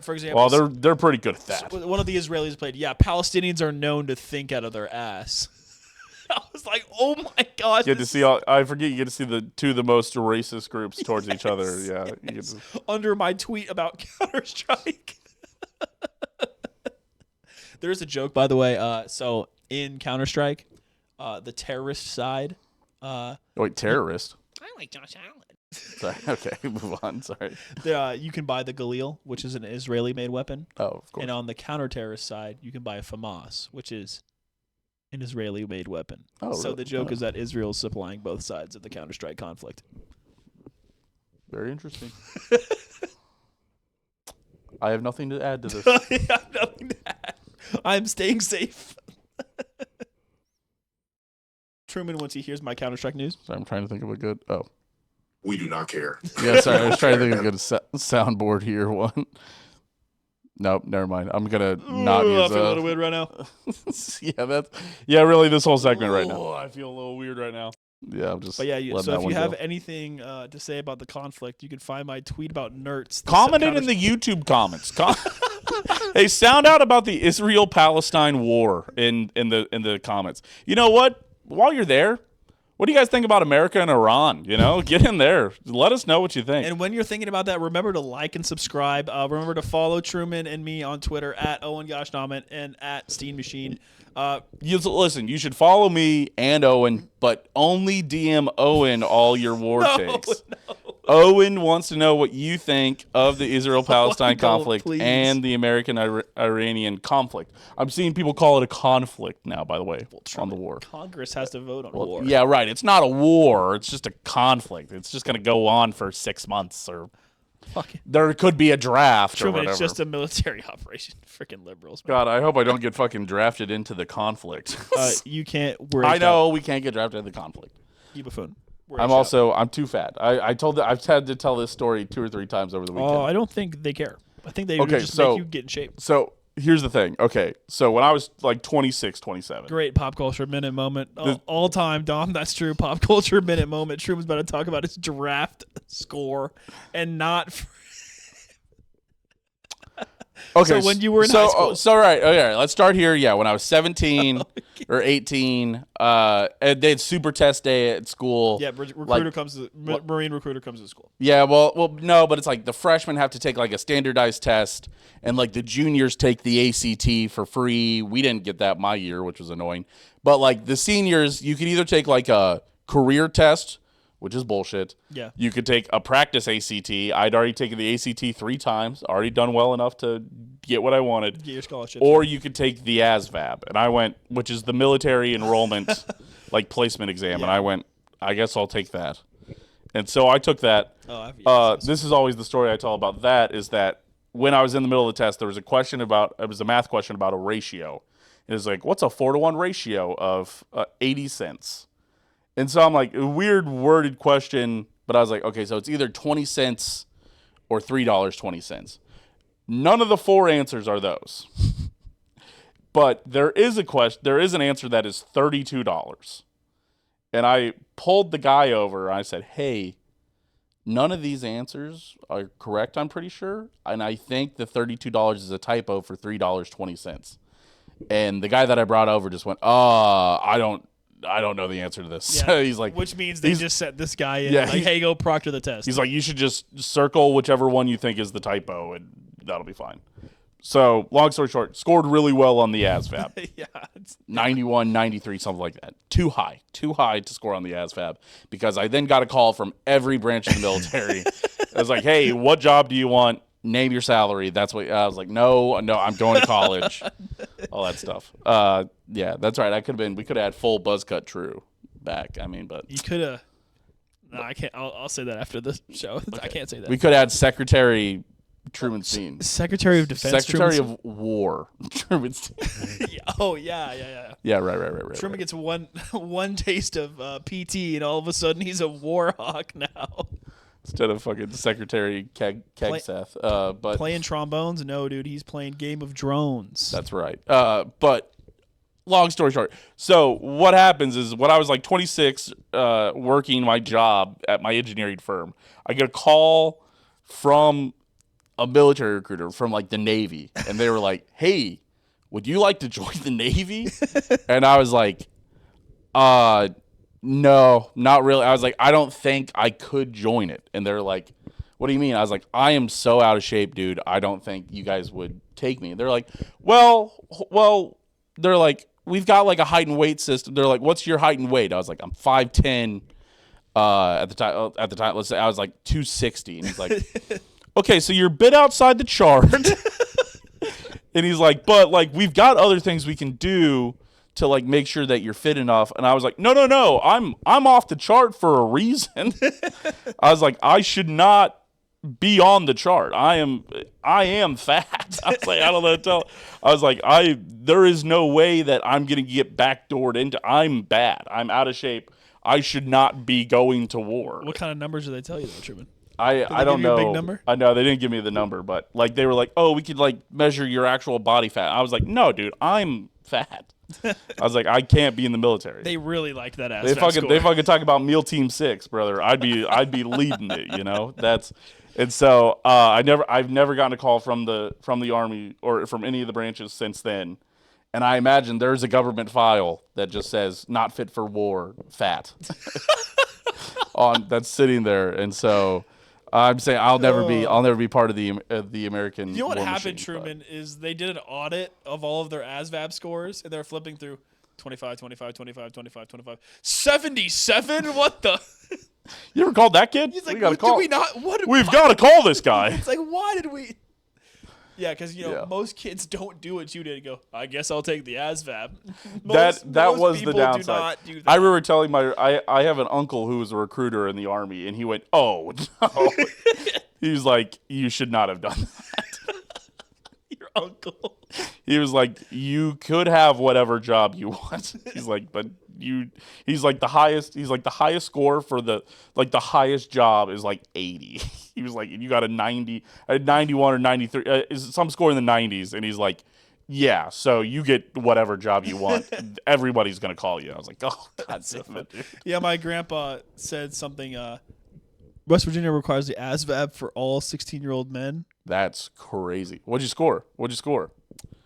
for example, Well, they're pretty good at that. one of the Israelis played. Yeah, Palestinians are known to think out of their ass. I was like, oh my god! You get to see I forget. You get to see the two of the most racist groups towards each other. Yeah. You get to, under my tweet about Counter-Strike. There's a joke, by the way. So in Counter-Strike, the terrorist side. wait, terrorist. I like Josh Allen. Sorry. Okay, move on. Sorry. You can buy the Galil, which is an Israeli-made weapon, Oh, of course. and on the counter-terrorist side, you can buy a FAMAS, which is an Israeli-made weapon. Oh, so really? the joke is that Israel's supplying both sides of the Counter-Strike conflict. Very interesting. I have nothing to add to this. I have nothing to add. I'm staying safe. Truman, once he hears my Counter-Strike news. So I'm trying to think of a good. Oh, We do not care. yeah. Sorry, I was trying to think of a good soundboard here. One. Nope, never mind. I'm gonna not Ooh, I use. feel a little weird right now. Really this whole segment right now. Oh, I feel a little weird right now. Yeah, I'm just. But yeah, letting so that if one you have go. anything to say about the conflict, you can find my tweet about nerds. Comment it in the YouTube comments. Hey, sound out about the Israel-Palestine war in the comments. You know what? While you're there, what do you guys think about America and Iran? Get in there. Let us know what you think. And when you're thinking about that, remember to like and subscribe. Remember to follow Truman and me on Twitter at Owen Goshnamen and at Steam Machine. Listen, you should follow me and Owen, but only DM Owen all your war takes. No. Owen wants to know what you think of the Israel-Palestine don't, conflict please. and the American-Iranian conflict. I'm seeing people call it a conflict now, by the way, on the war. Congress has to vote on war. Yeah, right. It's not a war. It's just a conflict. It's just going to go on for 6 months, or there could be a draft or Truman, whatever. it's just a military operation. Freaking liberals, man. God, I hope I don't get fucking drafted into the conflict. You can't. We're I know we can't get drafted into the conflict. You buffoon. I'm too fat. I've had to tell this story 2 or 3 times over the weekend. Oh, I don't think they care. I think they Okay, just so- make you get in shape. So here's the thing. Okay, so when I was like 26, 27. Great pop culture minute moment. All time, Dahm. That's true. Pop culture minute moment. Truman's about to talk about his draft score and not. Okay, So when you were in high school. Okay, let's start here. Yeah, when I was 17 or 18, and they had super test day at school. Yeah, Marine recruiter comes to school. Yeah, well, no, but it's like the freshmen have to take like a standardized test, and like the juniors take the ACT for free. We didn't get that my year, which was annoying. But like the seniors, you could either take like a career test, which is bullshit. Yeah. You could take a practice ACT. I'd already taken the ACT 3 times, already done well enough to get what I wanted. Get your scholarship. Or you could take the ASVAB, and I went, which is the military enrollment, like placement exam, and I went, I guess I'll take that. And so I took that. This is always the story I tell about that, is that when I was in the middle of the test, there was a math question about a ratio. It was like, what's a 4-to-1 ratio of 80 cents? And so I'm like, a weird worded question, but I was like, okay, so it's either 20 cents or $3.20. None of the 4 answers are those. But there is an answer that is $32. And I pulled the guy over and I said, hey, none of these answers are correct, I'm pretty sure. And I think the $32 is a typo for $3.20. And the guy that I brought over just went, I don't know the answer to this. Yeah. He's like, which means they just set this guy in. Yeah, like, hey, go proctor the test. he's like, you should just circle whichever one you think is the typo, and that'll be fine. So, long story short, scored really well on the ASVAB. Yeah. 91, 93, something like that. Too high to score on the ASVAB because I then got a call from every branch of the military. It was like, hey, what job do you want? Name your salary. That's what I was like. No, I'm going to college. All that stuff. Yeah, that's right. We could have had full buzz cut true back. I mean, but You could have. No, I can't. I'll say that after the show. Okay. I can't say that. We could have had Secretary Truman Steen. Secretary of Defense. Secretary of War. Truman Steen. Yeah. Yeah, right. Truman gets one taste of PT, and all of a sudden he's a war hawk now. Instead of fucking Secretary Kegseth. But playing trombones? No, dude, he's playing Game of Drones. That's right. But long story short, so what happens is when I was like 26, working my job at my engineering firm, I get a call from a military recruiter from like the Navy, and they were like, "Hey, would you like to join the Navy?" And I was like, no, not really. I was like, I don't think I could join it. And they're like, what do you mean? I was like, I am so out of shape, dude. I don't think you guys would take me. They're like, well, they're like, we've got like a height and weight system. They're like, what's your height and weight? I was like, I'm 5'10". At the time, let's say I was like 260. And he's like, okay, so you're a bit outside the chart. And he's like, but like, we've got other things we can do to like make sure that you're fit enough. And I was like, no, I'm off the chart for a reason. I was like, I should not be on the chart. I am fat. I was like, I don't know what to tell. I was like, there is no way that I'm gonna get backdoored into. I'm bad. I'm out of shape. I should not be going to war. What kind of numbers do they tell you though, Truman? I don't know. A big number? I know they didn't give me the number, but like they were like, oh, we could like measure your actual body fat. I was like, no, dude, I'm fat. I was like, I can't be in the military. They really liked that ass. They fucking talk about Meal Team 6, brother. I'd be leading it, you know. And so I've never gotten a call from the Army or from any of the branches since then. And I imagine there's a government file that just says not fit for war, fat, that's sitting there. And so I'm saying I'll never be part of the American. You know what war happened, machine, Truman, is they did an audit of all of their ASVAB scores, and they're flipping through 25, 25, 25, 25, 25, 77. What the? You ever called that kid? He's like, we got to did call. we not? We've got to call this guy. It's like, why did we? Yeah, because most kids don't do what you did and go, I guess I'll take the ASVAB. That was the people downside. Do not do that. I remember telling I have an uncle who was a recruiter in the Army, and he went, oh no. He's like, you should not have done that. Your uncle. He was like, you could have whatever job you want. He's like, but he's like the highest score for the highest job is like 80. He was like, you got a 90, a 91 or 93, some score in the 90s. And he's like, yeah, so you get whatever job you want. Everybody's going to call you. I was like, oh, God damn it, dude. Yeah, my grandpa said something, West Virginia requires the ASVAB for all 16-year-old men. That's crazy. What'd you score?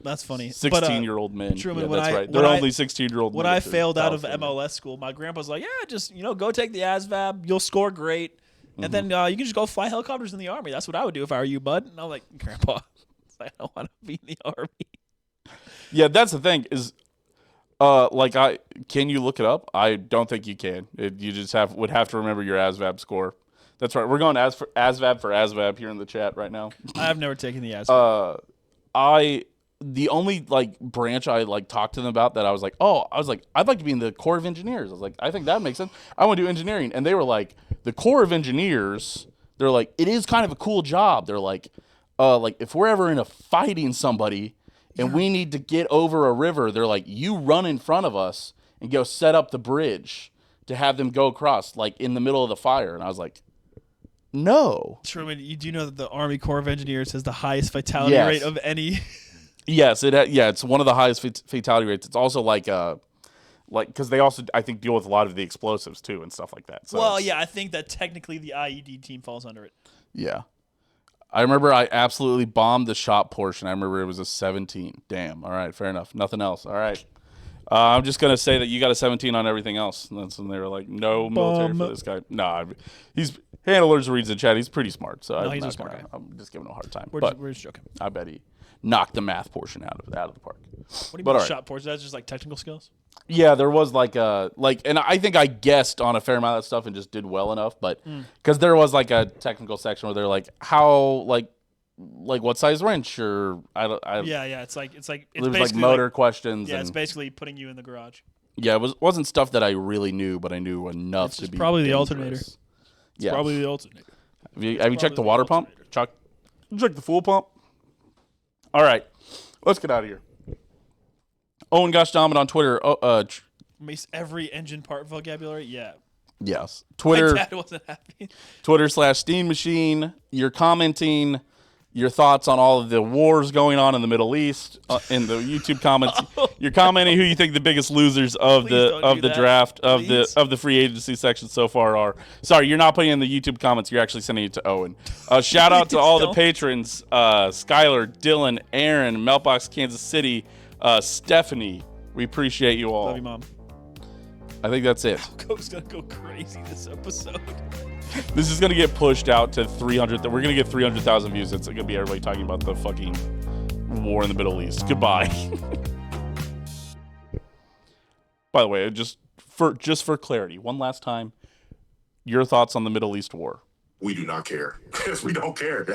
That's funny. 16-year-old men. Truman, yeah, that's right. They're only 16-year-old men. When I failed out of MLS school, my grandpa's like, yeah, just, go take the ASVAB. You'll score great. And then you can just go fly helicopters in the Army. That's what I would do if I were you, bud. And I'm like, Grandpa, I don't want to be in the Army. Yeah, that's the thing is, can you look it up? I don't think you can. You just would have to remember your ASVAB score. That's right. We're going ASVAB for ASVAB here in the chat right now. I've never taken the ASVAB. The only branch I talked to them about that I was like, I'd like to be in the Corps of Engineers. I was like, I think that makes sense. I want to do engineering. And they were like, the Corps of Engineers, they're like, it is kind of a cool job. They're like if we're ever in a fighting somebody and we need to get over a river, they're like, you run in front of us and go set up the bridge to have them go across in the middle of the fire. And I was like, no. Truman, you do know that the Army Corps of Engineers has the highest fatality rate of any. Yes, it's one of the highest fatality rates. It's also because they also I think deal with a lot of the explosives too and stuff like that. So I think that technically the IED team falls under it. Yeah, I remember I absolutely bombed the shop portion. I remember it was a 17. Damn. All right, fair enough. Nothing else. All right. I'm just gonna say that you got a 17 on everything else. And that's when they were like, no military for this guy. No, he's handlers reads the chat. He's pretty smart. So he's a smart guy. I'm just giving him a hard time. We're just joking. I bet he. knocked the math portion out of the park. What do you But mean all right. shot porch? That's just like technical skills. Yeah, there was and I think I guessed on a fair amount of stuff and just did well enough, but because there was like a technical section where they're like, how like what size wrench or I Yeah. It's there was like basically motor questions. Yeah, and, it's basically putting you in the garage. yeah, it wasn't stuff that I really knew, but I knew enough It's to just be probably the dangerous. alternator. Yeah, Probably the alternator. have you checked the probably water the pump? alternator. Check the fuel pump. All right, let's get out of here. Owen Gosh Dominant on Twitter. Makes every engine part vocabulary. Yeah. Yes, My Twitter. dad wasn't happy. Twitter/Steam Machine. You're commenting your thoughts on all of the wars going on in the Middle East in the YouTube comments. You're commenting who you think the biggest losers of Please the don't do that. draft Please. of the free agency section so far are. Sorry, you're not putting in the YouTube comments. You're actually sending it to Owen. Shout out to Please all the don't. patrons: Skylar, Dylan, Aaron, Meltbox, Kansas City, Stephanie. We appreciate you all. Love you, Mom. I think that's it. Coke's gonna go crazy this episode. This is gonna get pushed out to 300. We're gonna get 300,000 views. It's gonna be everybody talking about the fucking war in the Middle East. Goodbye. By the way, just for clarity, one last time, your thoughts on the Middle East war? We do not care. We don't care.